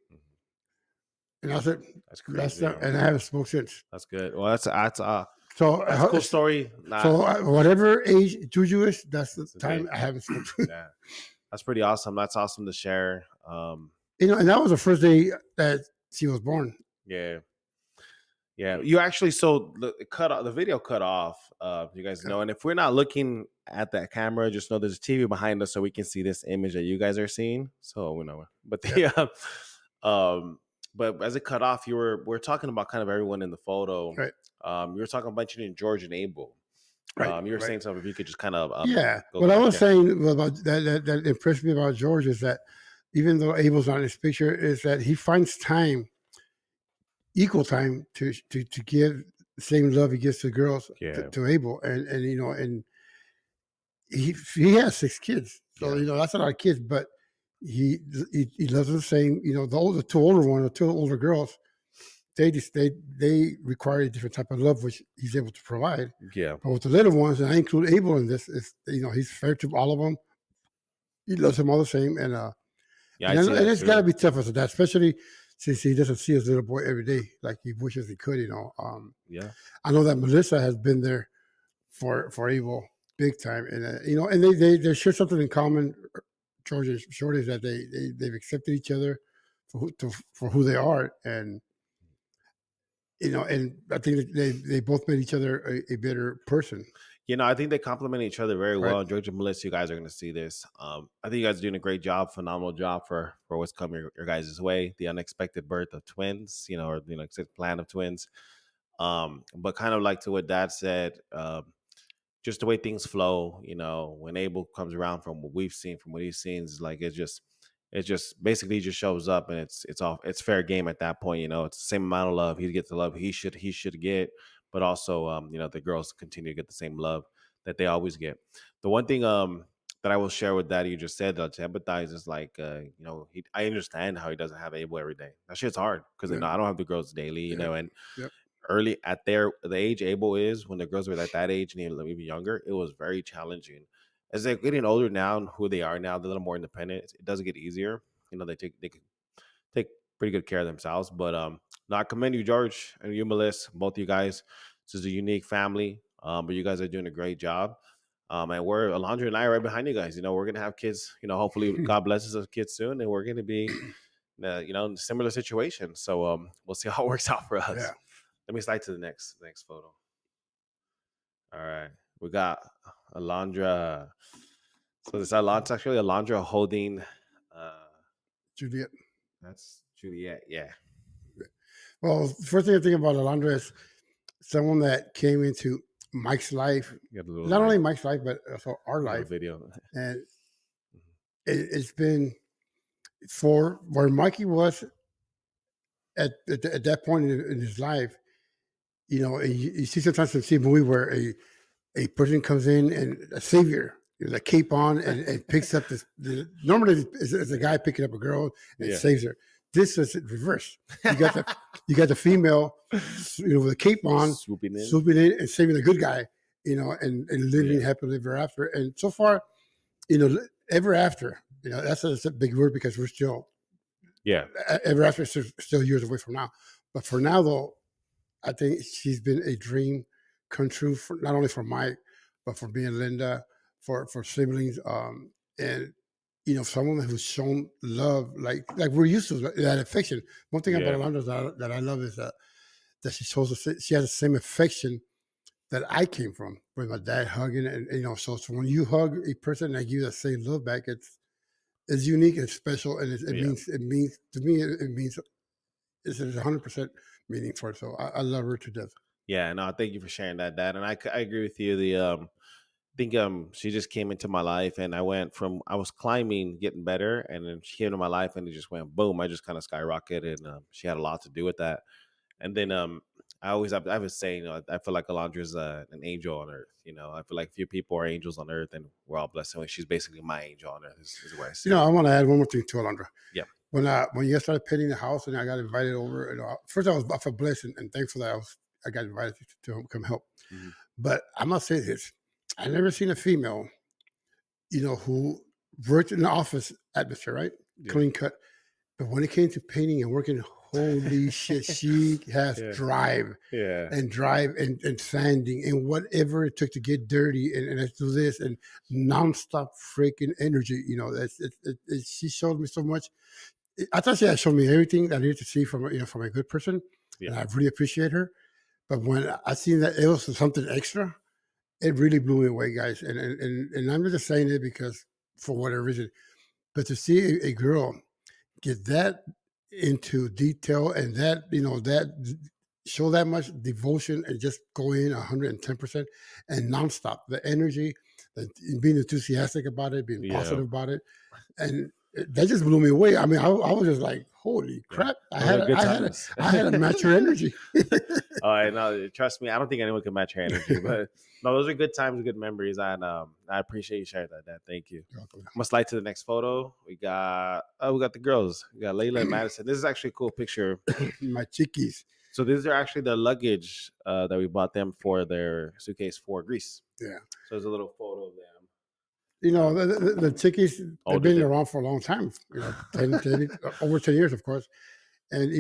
And I said, "That's crazy." And I haven't smoked since. That's good. Well, that's a cool story. So whatever age Juju is, that's the time I haven't smoked. Yeah, that's pretty awesome. That's awesome to share. And that was the first day that she was born. Yeah, yeah. You actually the video cut off. You guys know, and if we're not looking at that camera, just know there's a TV behind us, so we can see this image that you guys are seeing. So we know, but But as it cut off, we're talking about kind of everyone in the photo. Right. You were talking about mentioning George and Abel. Right. You were saying something. If you could just kind of what I was saying about that impressed me about George is that even though Abel's not in this picture, is that he finds equal time to give the same love he gives to girls to Abel, and he has 6 kids, so that's a lot of kids, but. He loves the same. The two older girls, they require a different type of love, which he's able to provide. Yeah. But with the little ones, and I include Abel in this, he's fair to all of them. He loves them all the same, and it's got to be tough as a dad, especially since he doesn't see his little boy every day like he wishes he could. Yeah. I know that Melissa has been there for Abel big time, and and they share something in common. George and Shorty, is that they've accepted each other for who they are, and and I think that they both made each other a better person. I think they complement each other very Right. well. George and Melissa, you guys are going to see this. I think you guys are doing a great job, phenomenal job for what's coming your guys' way. The unexpected birth of twins, or plan of twins. But kind of like to what Dad said, just the way things flow. When Abel comes around, from what we've seen, from what he's seen, is like it just basically just shows up, and it's fair game at that point. It's the same amount of love he gets, the love he should get, but also the girls continue to get the same love that they always get. The one thing that I will share with that you just said, to empathize, is like I understand how he doesn't have Abel every day. That shit's hard because Yeah. I don't have the girls daily, Yeah. and Yep. early at the age Abel is, when the girls were at that age and even younger, it was very challenging. As they're getting older now and who they are now, they're a little more independent. It doesn't get easier. They can take pretty good care of themselves. But no, I commend you, George, and you, Melissa, both of you guys. This is a unique family, but you guys are doing a great job. And we're Alondra and I are right behind you guys. We're gonna have kids. Hopefully, God blesses us kids soon, and we're gonna be, in a similar situation. So we'll see how it works out for us. Yeah. Let me slide to the next photo. All right, we got Alondra. So this Alondra, actually Alondra holding. Juliet. That's Juliet. Yeah. Well, the first thing I think about Alondra is someone that came into Mike's life, You got a little not only like, Mike's life, but also our little life. video. And it's been for where Mikey was at that point in his life. You see sometimes you see a movie where a person comes in and a savior, with a cape on, and picks up normally it's a guy picking up a girl and Yeah. saves her. This is reverse. You got the female, with a cape on, Swooping in. swooping in and saving the good guy, and living Yeah. happily ever after. And so far, ever after, that's a big word because we're still Yeah. ever after is still years away from now. But for now, though, I think she's been a dream come true for not only for Mike, but for me and Linda, for siblings, and someone who's shown love like we're used to that affection. One thing about Yeah. Alondra that I love is that she has the same affection that I came from with my dad hugging, and so when you hug a person and they give you the same love back, it's unique and special, and it Yeah. means to me it means it's 100% meaning for it. So I love her to death. Yeah. No, thank you for sharing that, Dad. And I agree with you. I think she just came into my life, and I was climbing, getting better, and then she came into my life, and it just went boom. I just kind of skyrocketed, and she had a lot to do with that. And then I was saying, I feel like Alondra's an angel on earth. I feel like few people are angels on earth, and we're all blessed. And she's basically my angel on earth. Is what I say. I want to add one more thing to Alondra. Yeah. When you guys started painting the house and I got invited over, first I felt blessed and thankful that I got invited to come help. Mhm. But I must say this: I never seen a female, who worked in the office atmosphere, right, Yeah. clean cut. But when it came to painting and working, holy shit, she has Yeah. drive. Yeah. And sanding and whatever it took to get dirty and let's do this and nonstop freaking energy. She showed me so much. I thought she had shown me everything I needed to see from a good person, and Yeah. I really appreciate her. But when I seen that it was something extra, it really blew me away, guys. And I'm just saying it because for whatever reason, but to see a girl get that into detail and that show that much devotion and just go in 110% and nonstop the energy, being enthusiastic about it, being Yeah. positive about it, and that just blew me away. I mean, I was just like, holy crap! Those are good times. I had to match her energy. All right, no, trust me, I don't think anyone can match her energy, but no, those are good times, good memories, and I appreciate you sharing that. Dad. Thank you. I'm gonna slide to the next photo. We got the girls. We got Layla and Madison. This is actually a cool picture. My chickies. So these are actually the luggage that we bought them for their suitcase for Greece. Yeah. So there's a little photo of them. The chickies, they've Older been than- around for a long time. 10, over 10 years, of course. And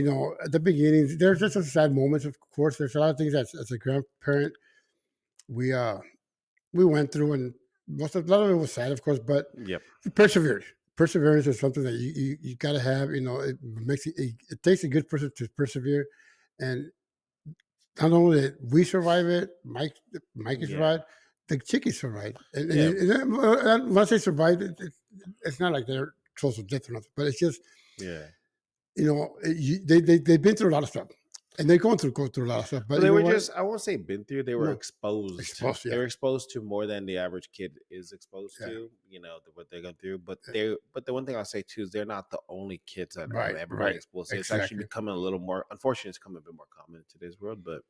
at the beginning, there's just some sad moments. Of course, there's a lot of things that, as a grandparent, we went through, and a lot of it was sad, of course, but Yep. we persevered. Perseverance is something that you got to have. It takes a good person to persevere, and not only did we survive it, Mike Yeah. survived. the chickies survived. And, Yeah. once they survived, it's not like they're close to death or nothing, but it's just, Yeah. they've been through a lot of stuff, and they're go through a lot of stuff. But Well, they you know were what? just, I won't say been through, they were No, exposed. exposed, They yeah. were exposed to more than the average kid is exposed Yeah. to, what they're going through. But the one thing I'll say too is they're not the only kids that have Right, ever right. been exposed. It's actually Exactly. becoming a little more, unfortunately, it's becoming a bit more common in today's world. But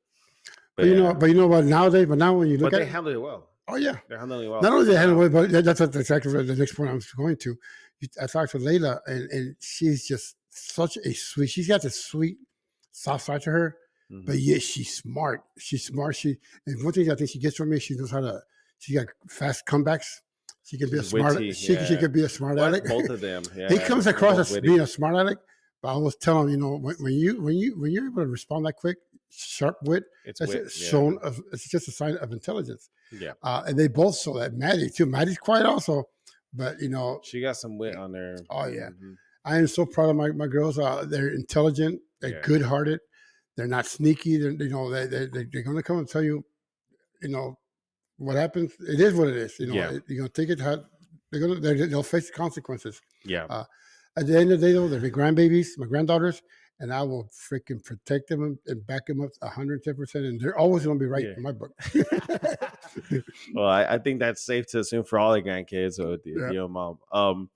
But you know what? Nowadays, but now when you look they at it, handle it well. oh yeah, They're handling it well. not only they handle it, but that's exactly the next point I was going to. I talked to Layla, and she's just such a sweet. She's got this sweet, soft side to her, but yet she's smart. She's smart. And one thing I think she gets from me, she knows how to. She got fast comebacks. She can be a smart. Witty, She could be a smart Well, aleck. both of them. Yeah, He comes they're across both as witty. being a smart aleck, but I always tell him, when you're able to respond that quick, sharp wit, It's that's wit, shown of, it's just a sign of intelligence. Yeah. And they both saw that. Maddie too. Maddie's quiet also, but she got some wit on there. Oh yeah. I am so proud of my girls. They're intelligent. They're good-hearted. They're not sneaky. They're going to come and tell you, what happens. It is what it is. You're going to take it. They'll face the consequences. Yeah. At the end of the day, though, they're my grandbabies, my granddaughters, and I will freaking protect them and back them up 110%. And they're always going to be right in my book. Well, I think that's safe to assume for all the grandkids with your mom.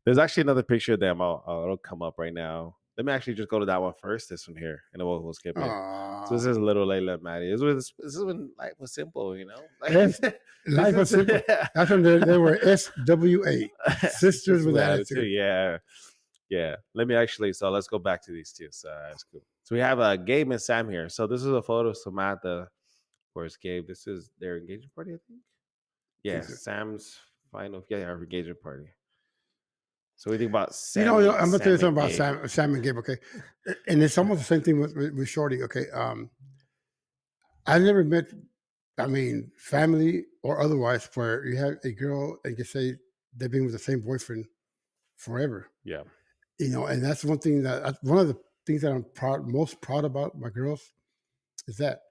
There's actually another picture of them. It'll come up right now. Let me actually just go to that one first. This one here, and then we'll skip it. So this is little Layla and Maddie. This is when life was simple, Life was simple. That's when they were SWA, Sisters with Attitude. Yeah. Let me actually. So let's go back to these two. So that's cool. So we have Gabe and Sam here. So this is a photo of Samantha. Where's Gabe? This is their engagement party, I think. Yeah, Sam's final. Yeah, our engagement party. So we think about Sam. I'm gonna tell you something about Sam and Gabe. Okay, and it's almost the same thing with Shorty. Okay, I never met, family or otherwise, where you have a girl and you say they've been with the same boyfriend forever. Yeah, and that's one thing one of the things that I'm most proud about my girls is that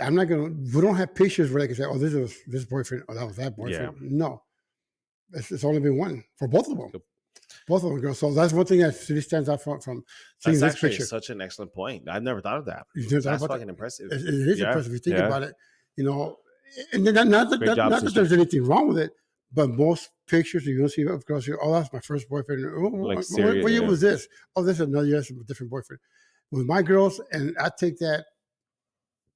I'm not gonna. We don't have pictures where they can say, "Oh, this was this boyfriend," or "That was that boyfriend." Yeah. No, it's only been one for both of them. Both of them girls. So that's one thing that really stands out from seeing that's this actually picture. Such an excellent point. I've never thought of that. That's fucking impressive. It is impressive if you think about it. And not that there's anything wrong with it, but most pictures you're gonna see of girls, "Oh, that's my first boyfriend." What year was this? "Oh, this is another year, a different boyfriend." With my girls, and I take that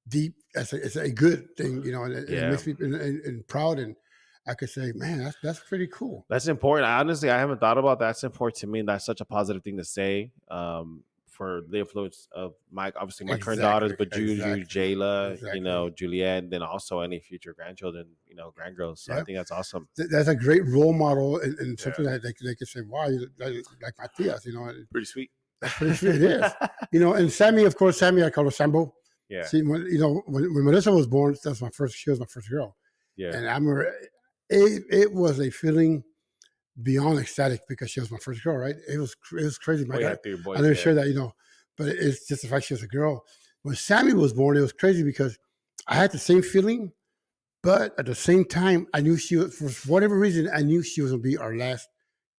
deep. It's a good thing, and it makes me and proud, and I could say, man, that's pretty cool. That's important. Honestly, I haven't thought about that. That's important to me, and that's such a positive thing to say. For the influence of my current daughters, but Juju, Jayla, Juliet, and then also any future grandchildren, grandgirls. So I think that's awesome. That's a great role model and something that they could say, wow, like my tias, Pretty sweet. That's pretty sweet. It is. And Sammy, of course, I call her Sambo. Yeah. See, when Melissa was born, she was my first girl. Yeah. And I remember it was a feeling beyond ecstatic because she was my first girl, right? It was crazy. My God, I never shared that, but it's just the fact she was a girl. When Sammy was born, it was crazy because I had the same feeling, but at the same time, I knew for whatever reason, I knew she was going to be our last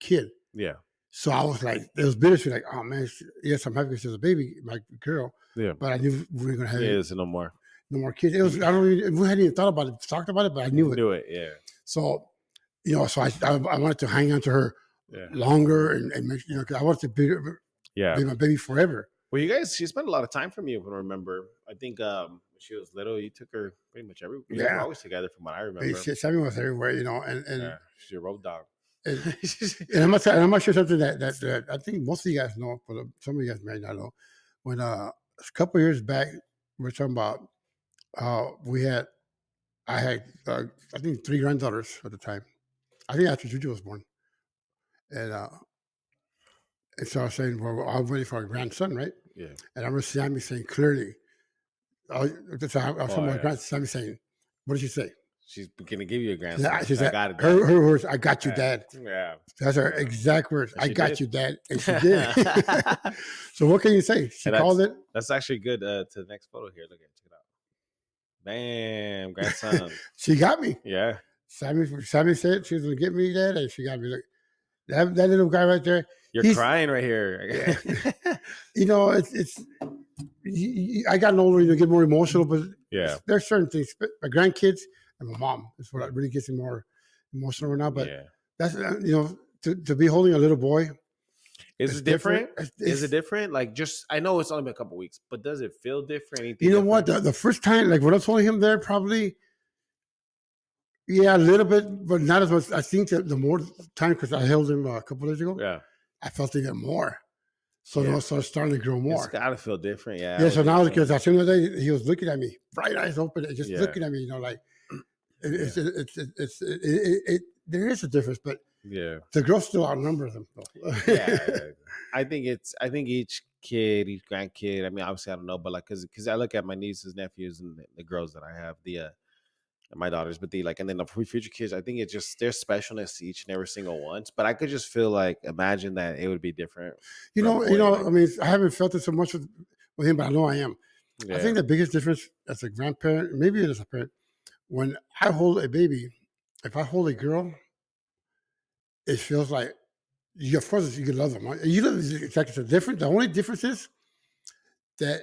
kid. Yeah. So I was like, it was bittersweet. Like, oh man, yes, I'm happy because she was a baby, my girl. Yeah. But I knew we were going to have no more kids. It was, we hadn't even thought about it, talked about it, but I knew it. Yeah. So, so I wanted to hang on to her longer and make, because I wanted to be my baby forever. Well, she spent a lot of time from you, if I remember. I think when she was little, you took her pretty much everywhere. You were always together from what I remember. Sammy was everywhere, and she's your road dog. And I'm not sure something that I think most of you guys know, but some of you guys may not know. When a couple of years back, we're talking about I had I think 3 granddaughters at the time. I think after Juju was born, and so I was saying, well, I'm ready for a grandson, right? Yeah. And I remember Sammy saying clearly, I was talking about Sammy saying, what did she say? She's going to give you a grandson. She said, her words, "I got you, Dad." Yeah. That's her exact words. "I got you, Dad." And she did. So what can you say? She called it. That's actually good to the next photo here. Look at it. Check it out. Bam, grandson. She got me. Yeah, Sammy said she was gonna get me that, and she got me. Look, that little guy right there. you're He's crying right here. yeah. You know, it's I got older, you know, get more emotional, but Yeah, there's certain things. But my grandkids and my mom is what really gets me more emotional right now. But yeah. that's you know, to be holding a little boy Is is it different? Is it It's different? Like, just I know it's only been a couple weeks, but does it feel different? you Anything know what? different? The first time, like when I was holding him there, probably yeah, a little bit, but not as much. I think that the more time because I held him a couple days ago, Yeah, I felt even more. So yeah. now it's starting to grow It's more. gotta feel different. Yeah, I Yeah, would so think now so. because as soon as he was looking at me, bright eyes open, and just Yeah, looking at me, you know, like yeah, there is a difference, but yeah, the girls still outnumber them. Though. yeah. I think each kid, each grandkid. I mean, obviously, I don't know, but like, cause I look at my nieces, nephews, and the girls that I have, my daughters, but and then the future kids. I think it's just there's specialness to each and every single ones. But I could just feel like imagine that it would be different you for a know, you boy. know. Like, I mean, I haven't felt it so much with him, but I know I am. I yeah, think the biggest difference as a grandparent, maybe as a parent, when I hold a baby, if I hold a girl, it feels like you, of course you can love them. Right? You know, it's like it's a different. The only difference is that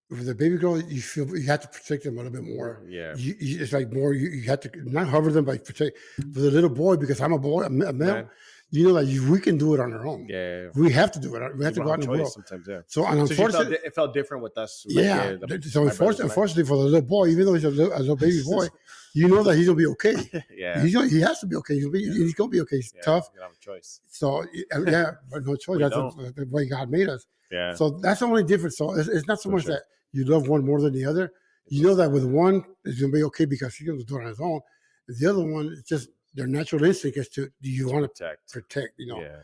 with a baby girl, you feel you have to protect them a little bit more. yeah, It's like more you have to not hover them, but protect. For the little boy, because I'm a boy, a male, man, you know, like we can do it on our own. yeah. We have to do it. We have You to don't go have out a in the choice world. sometimes. Yeah. So, and So you unfortunately, it felt different with us. Like, yeah. So my brothers and I. unfortunately for the little boy, even though he's a little baby boy, you know that he's gonna be okay. Yeah, He has to be okay. yeah, He's gonna be okay. He's yeah. tough. You don't have a choice. So yeah, but no choice. We That's don't. the way God made us. Yeah, So that's the only difference. So it's not so for much sure. that you love one more than the other. It's You know just that with one, it's gonna be okay because he's gonna do it on his own. The other one, it's just their natural instinct is to you want to protect. protect. Yeah,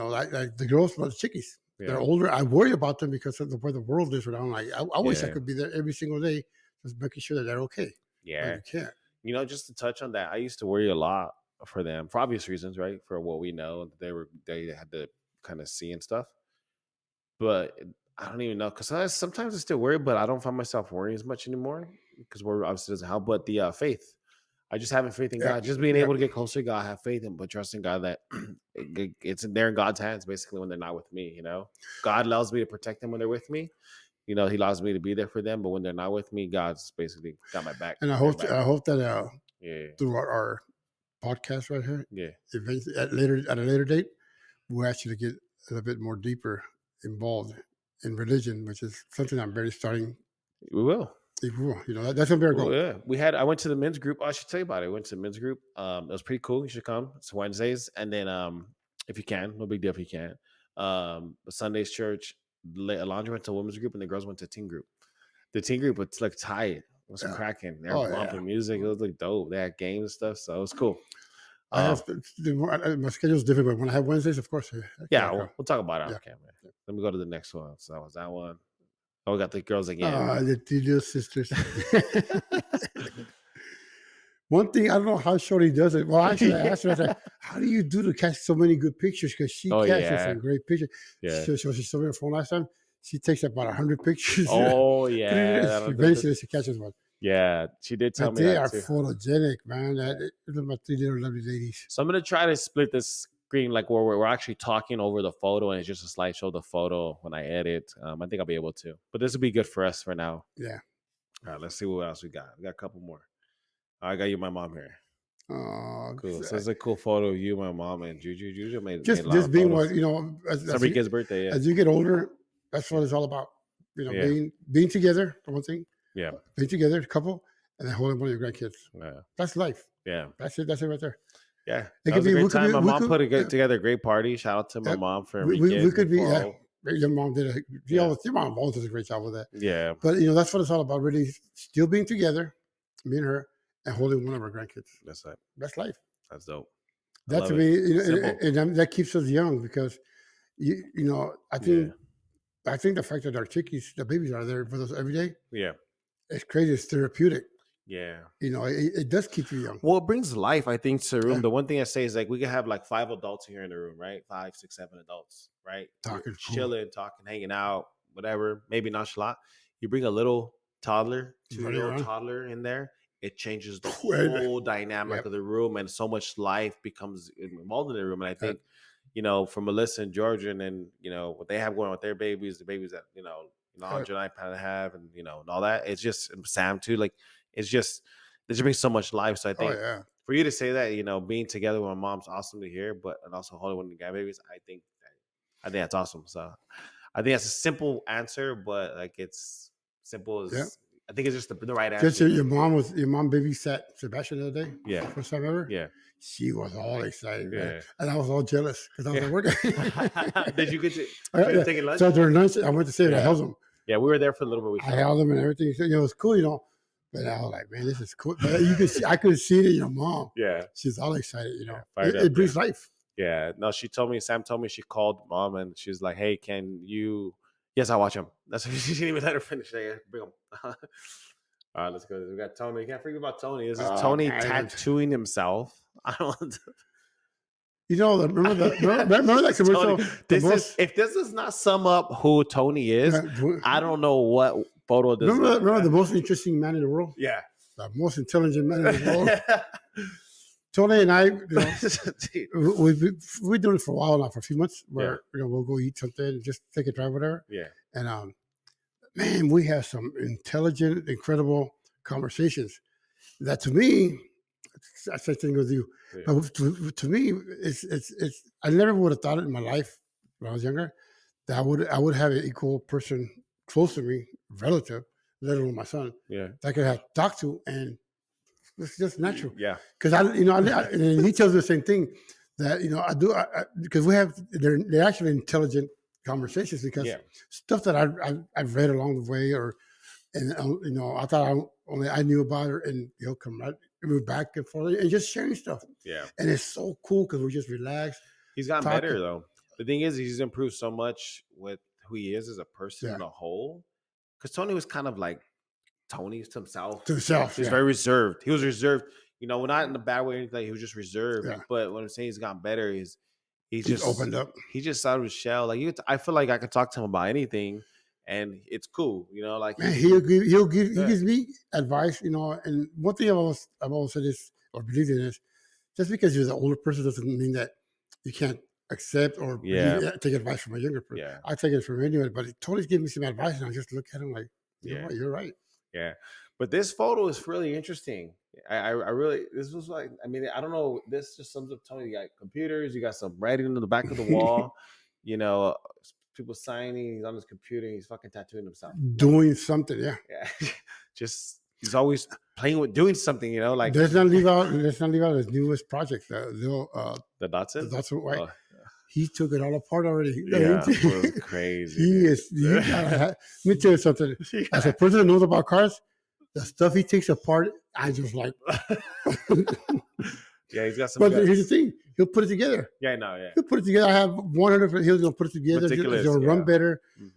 Like the girls, the chickies. They're yeah, older. I worry about them because of the way the world is. Right now. I'm like, I wish I yeah, could be there every single day, just making sure that they're okay. But yeah. you can't. You know, just to touch on that, I used to worry a lot for them for obvious reasons, right? For what we know, they had to kind of see and stuff. But I don't even know because sometimes I still worry, but I don't find myself worrying as much anymore because worry obviously doesn't help. But the faith, I just having faith in Yeah, God, just being yeah. able to get closer to God, have faith in, but trusting God that it's in there in God's hands basically when they're not with me. You know, God allows me to protect them when they're with me. You know, He allows me to be there for them, but when they're not with me, God's basically got my back. And Their back. I hope that Yeah, through our podcast right here, yeah, eventually at a later date, we'll actually get a little bit more deeper involved in religion, which is something I'm barely starting. we will. You know, that's gonna be our Well, goal. yeah, I went to the men's group. Oh, I should tell you about it. I went to the men's group. It was pretty cool. You should come. It's Wednesdays, and then if you can, no big deal if you can. Sunday's church. Alondra went to women's group, and the girls went to teen group. The teen group was like tight. It was Yeah. cracking. They were Oh yeah. bumping music. It was like dope. They had games and stuff, so it was cool. I have my schedule's different, but when I have Wednesdays, of course, Yeah, we'll talk about it Yeah. off camera. Let me go to the next one. So that was that one. Oh, we got the girls again. The two little sisters. One thing I don't know how Shorty does it. Well, actually, I asked her, I said, "How do you do to catch so many good pictures?" Because she Oh, catches yeah. some great pictures. Yeah. So she showed me her phone last time. She takes about 100 pictures. Oh yeah. Eventually, she catches one. Yeah, she did tell But me they that are too. photogenic, man. Those are my three little lovely ladies. So I'm gonna try to split this screen like where we're actually talking over the photo and it's just a slideshow of the photo when I edit. I think I'll be able to. But this will be good for us for now. Yeah. All right, let's see what else we got. We got a couple more. I got you, and my mom here. Oh, Cool. So it's a cool photo of you, my mom, and Juju. Juju made a lot just of being photos. what you know. It's Enrique's birthday. Yeah. As you get older, that's what it's all about. You know, Yeah. being together for one thing. Yeah. Being together, a couple, and then holding one of your grandkids. Yeah. That's life. Yeah. That's it. That's it right there. Yeah. It That could was a be. great We could time. be. My We mom could. put Yeah, together a great party. Shout out to my mom for Enrique. we could be. Yeah. All. Your mom did a. Yeah. Your mom always does a great job with that. Yeah. But you know, that's what it's all about. Really, still being together, me and her, and holding one of our grandkids. That's it. That's life. That's dope. That to love me, it. you know, Simple. and that keeps us young because you know, I think the fact that our chickies, the babies are there with us every day, Yeah. it's crazy. It's therapeutic. Yeah. You know, it does keep you young. Well, it brings life, I think, to the room. Yeah. The one thing I say is like we could have like 5 adults here in the room, right? 5, 6, 7 adults, right? Talking, cool. Chilling, talking, hanging out, whatever. Maybe nonchalant. You bring a little toddler Running 2-year-old around. toddler in there, it changes the Right. whole dynamic Yep. of the room, and so much life becomes involved in the room. And I Yep. think, you know, for Melissa and Georgia, and then, you know, what they have going on with their babies, the babies that, you know, Andre and I kind of have, and, you know, and all that. It's just, and Sam too. Like, it's just, there's just brings so much life. So I Oh think yeah. for you to say that, you know, being together with my mom's awesome to hear, but and also holding one of the grandbabies, I think that's awesome. So I think that's a simple answer, but like it's simple Yeah. as I think it's just the right Just answer. your mom babysat Sebastian the other day. Yeah. First time ever. Yeah. She was all excited, man. Yeah. And I was all jealous because I was at work. Did you get to Yeah. taking lunch? So during lunch, I went to see it. I Yeah. held them. Yeah, we were there for a little bit. We I held them and everything. So, you know, it was cool, you know. But I was like, man, this is cool. But you could see, I could see it in your mom. Yeah. She's all excited, you know. Fired up, It brings life. Yeah. No, Sam told me she called mom and she's like, hey, can you? Yes, I'll watch him. That's what she didn't even let her finish. Yeah, bring him. All right, let's go. We got Tony. You can't forget about Tony. This is Tony man. tattooing himself. I don't. You know, remember that commercial? Tony, if this does not sum up who Tony is, I don't know what photo does. Remember the most interesting man in the world? Yeah. The most intelligent man in the world. Tony and I, you know, we're doing it for a while now, for a few months, where you know, we'll go eat something and just take a drive, whatever. Yeah. And man, we have some intelligent, incredible conversations that, to me, I say thing with you. Yeah. But to me, it's I never would have thought it in my life when I was younger that I would have an equal person close to me, relative, let alone my son, that I could have talked to, and it's just natural. Yeah. Because and he tells me the same thing, that, you know, I do, because they're actually intelligent conversations, because stuff that I've read along the way, and you know, I thought I knew about her, and he'll come right, move back and forth, and just sharing stuff. Yeah. And it's so cool because we just relax. He's gotten better though. The thing is, he's improved so much with who he is as a person in a whole. Because Tony was kind of like Tony to himself. He's very reserved. He was reserved. You know, not in a bad way or anything. He was just reserved. Yeah. But when I'm saying he's gotten better, he's just opened up. He just out of his shell. Like, I feel like I could talk to him about anything, and it's cool. You know, like, man, he gives me advice. You know, and one thing I've always said is, or believed in, is just because you're the older person doesn't mean that you can't accept or take advice from a younger person. Yeah. I take it from anyone, but Tony's giving me some advice, and I just look at him like, you're right. Yeah. But this photo is really interesting. I really, this was like, I mean, I don't know. This just sums up Tony. You got computers, you got some writing in the back of the wall, you know, people signing. He's on his computer. He's fucking tattooing himself. Doing something. Yeah. Just, he's always playing with doing something, you know, like. Let's not leave out his newest project. The Dotson? The Dotson, right? He took it all apart already. Yeah, it was crazy. Let me tell you something. As a person that knows about cars, the stuff he takes apart, I just like. Yeah, he's got some. But here's the thing: he'll put it together. Yeah, no, yeah. He'll put it together. I have 100. He'll put it together. He'll run better. Mm-hmm.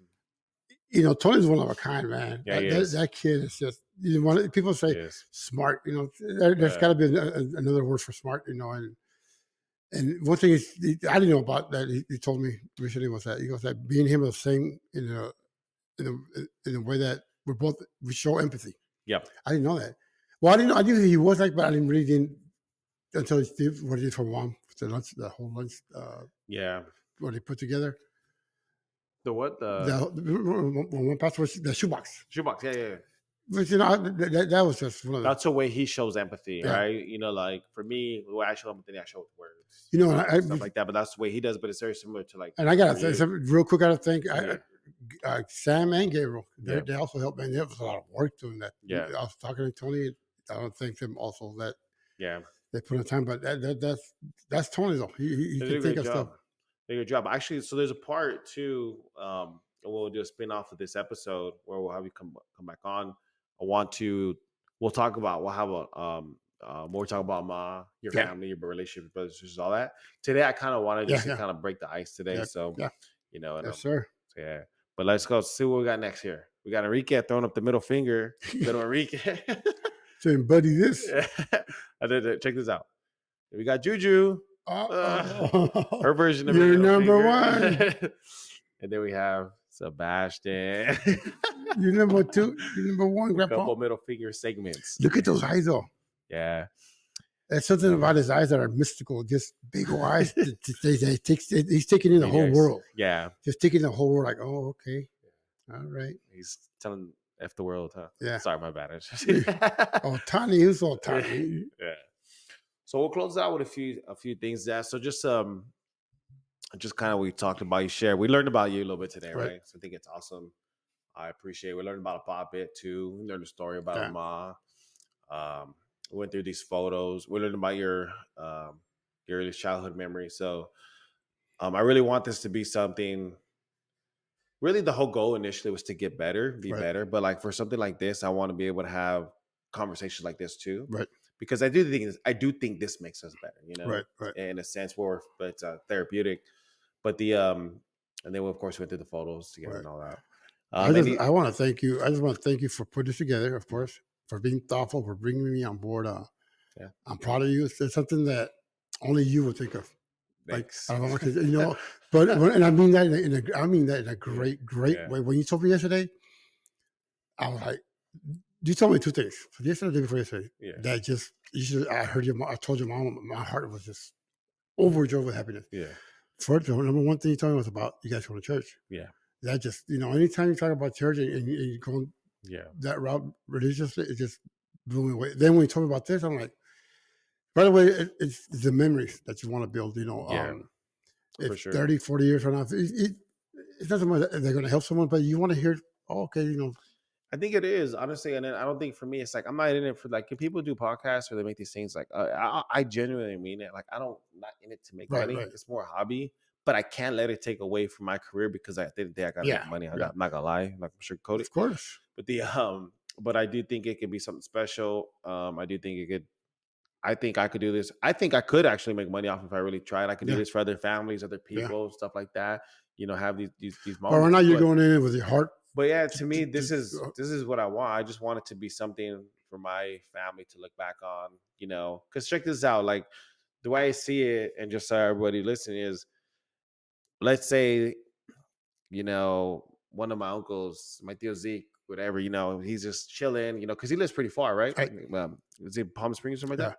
You know, Tony's one of a kind, man. Yeah, that kid is just. You know, people say smart. You know, there's got to be another word for smart. You know, and one thing I didn't know about that he told me recently was that he goes that being him are the same in a way that we show empathy. Yeah, I didn't know that. Well, I knew he was like, but I didn't really didn't until he did what he did for mom, the whole lunch. What they put together. The what? When one passed was the shoebox. Shoebox, yeah. But you know, that was just one of that's the way he shows empathy, right? You know, like for me, the way I show empathy, I show it with words. You know, stuff like that. But that's the way he does. But it's very similar to like. And I gotta say something real quick. I gotta think. Sam and Gabriel, they also helped me. There was a lot of work doing that. Yeah, I was talking to Tony. I don't think them also that. Yeah, they put in time, but that's Tony though. He can think of stuff. Did a good job. Actually, so there's a part too. We'll do a spin off of this episode where we'll have you come back on. We'll talk about, more talk about Ma, your family, your relationship, brothers, sisters, all that. Today, I kind of wanted just to kind of break the ice today. So, you know, yes, sir. So, yeah. But let's go see what we got next here. We got Enrique throwing up the middle finger. Little Enrique. Saying, buddy, this. Check this out. We got Juju. Her version of your number one. And then we have Sebastian. You number two. You number one, A Grandpa. couple middle finger segments. Look at those eyes, though. Yeah. There's something about his eyes that are mystical. Just big old eyes. He's taking in the whole world. Yeah. Just taking the whole world. Like, oh, okay, all right. He's telling F the world, huh? Yeah. Sorry, my bad. Oh, tiny. Who's all tiny? Yeah. So we'll close out with a few things there. So just kind of we talked about, you shared. We learned about you a little bit today, right? So I think it's awesome. I appreciate it. We learned about a bit too. We learned a story about our ma. We went through these photos. We learned about your early childhood memory. So I really want this to be something. Really, the whole goal initially was to get better, be better. But like for something like this, I want to be able to have conversations like this too. Right. Because I do think this makes us better, you know, right. In a sense where it's therapeutic. But the and then we of course went through the photos together and all that. I want to thank you. I just want to thank you for putting this together, of course, for being thoughtful, for bringing me on board. I'm proud of you. It's something that only you would think of. Thanks. Like, I don't know, 'cause, you know, but and I mean that in a great way. When you told me yesterday, I was like, you told me two things. So yesterday, the day before yesterday, that just I heard your mom. I told your mom, my heart was just overjoyed with happiness. Yeah. First, the number one thing you told me was about you guys going to church. Yeah. That just, you know, anytime you talk about church and you go that route religiously, it just blew me away. Then when you told me about this, I'm like, by the way, it's the memories that you want to build, you know. For sure. 30, 40 years from now, it's not so much that they're going to help someone, but you want to hear, okay, you know. I think it is, honestly. And then I don't think for me, it's like, I'm not in it for like, if people do podcasts or they make these things, like I genuinely mean it. Like, I'm not in it to make money. It's more a hobby, but I can't let it take away from my career because at the end of the day, I got to make money. I'm not going to lie. Like, I'm sure Cody. Of course. But but I do think it could be something special. I do think it could. I think I could do this. I think I could actually make money off if I really tried. I could do this for other families, other people, stuff like that. You know, have these moments. But right now you're going in with your heart. But yeah, to me, this is what I want. I just want it to be something for my family to look back on. You know, because check this out. Like the way I see it, and just so everybody listening is, let's say, you know, one of my uncles, my Theo Zeke, whatever, you know, he's just chilling, you know, because he lives pretty far, right? Is it Palm Springs or something like that?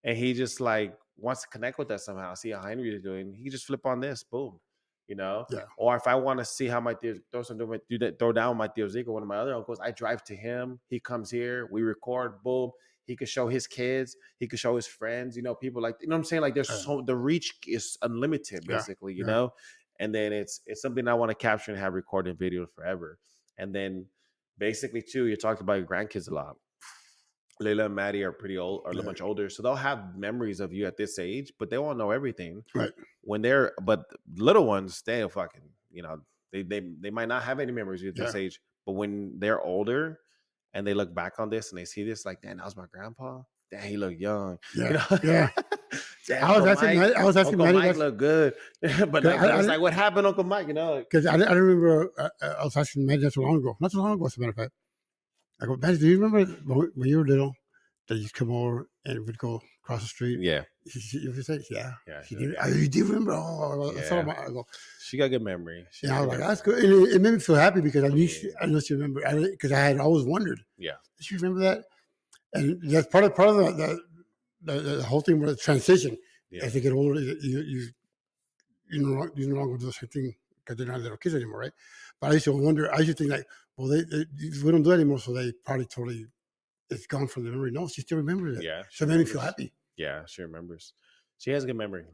And he just like wants to connect with us somehow, see how Henry is doing. He just flip on this, boom, you know? Or if I want to see how my Theo throw down my Theo Zeke or one of my other uncles, I drive to him. He comes here, we record, boom. He could show his kids, he could show his friends, you know, people like, you know what I'm saying? Like there's the reach is unlimited, basically, you know? And then it's something I want to capture and have recorded video forever. And then basically too, you talked about your grandkids a lot. Layla and Maddie are pretty old, or a much older, so they'll have memories of you at this age, but they won't know everything. Right. But little ones, they fucking, you know, they might not have any memories at this age, but when they're older and they look back on this and they see this, like, damn, that was my grandpa. Damn, he looked young. Yeah. You know? Damn, I was asking Uncle Maddie. Mike looked good, but I was like, what happened, Uncle Mike? You know, because I remember I was asking Maddie not too long ago, as a matter of fact. I go, Maddie, do you remember when you were little that you'd come over and we'd go across the street? Yeah. You say, yeah. You do remember? Oh, I go, she got good memory. I was like, that's good. And it made me feel happy because I know she remembered. Because I had always wondered. Yeah. Did she remember that? And that's part of the whole thing with the transition. As they get older, you no longer do the same thing because they're not little kids anymore, right? But I used to wonder. I used to think like, well, we don't do it anymore, so they probably totally it's gone from the memory. No, she still remembers it. Yeah, so it made me feel happy. Yeah, she remembers. She has a good memory.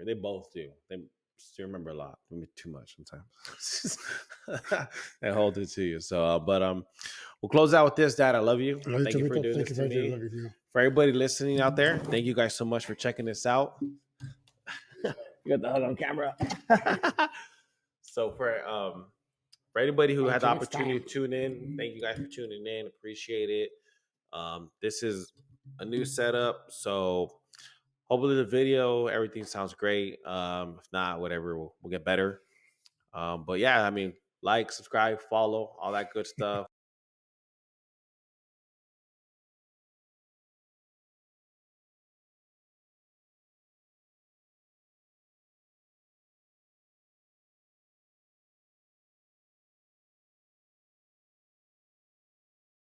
They both do. They still remember a lot. Maybe too much sometimes. They hold it to you. So, but we'll close out with this, Dad. I love you. Thank you for doing this to me. For everybody listening out there, thank you guys so much for checking this out. You got the hug on camera. So for anybody who had the opportunity to tune in, thank you guys for tuning in. Appreciate it. This is a new setup, so hopefully the video, everything sounds great. If not, whatever, we'll get better. But yeah, I mean, like, subscribe, follow, all that good stuff.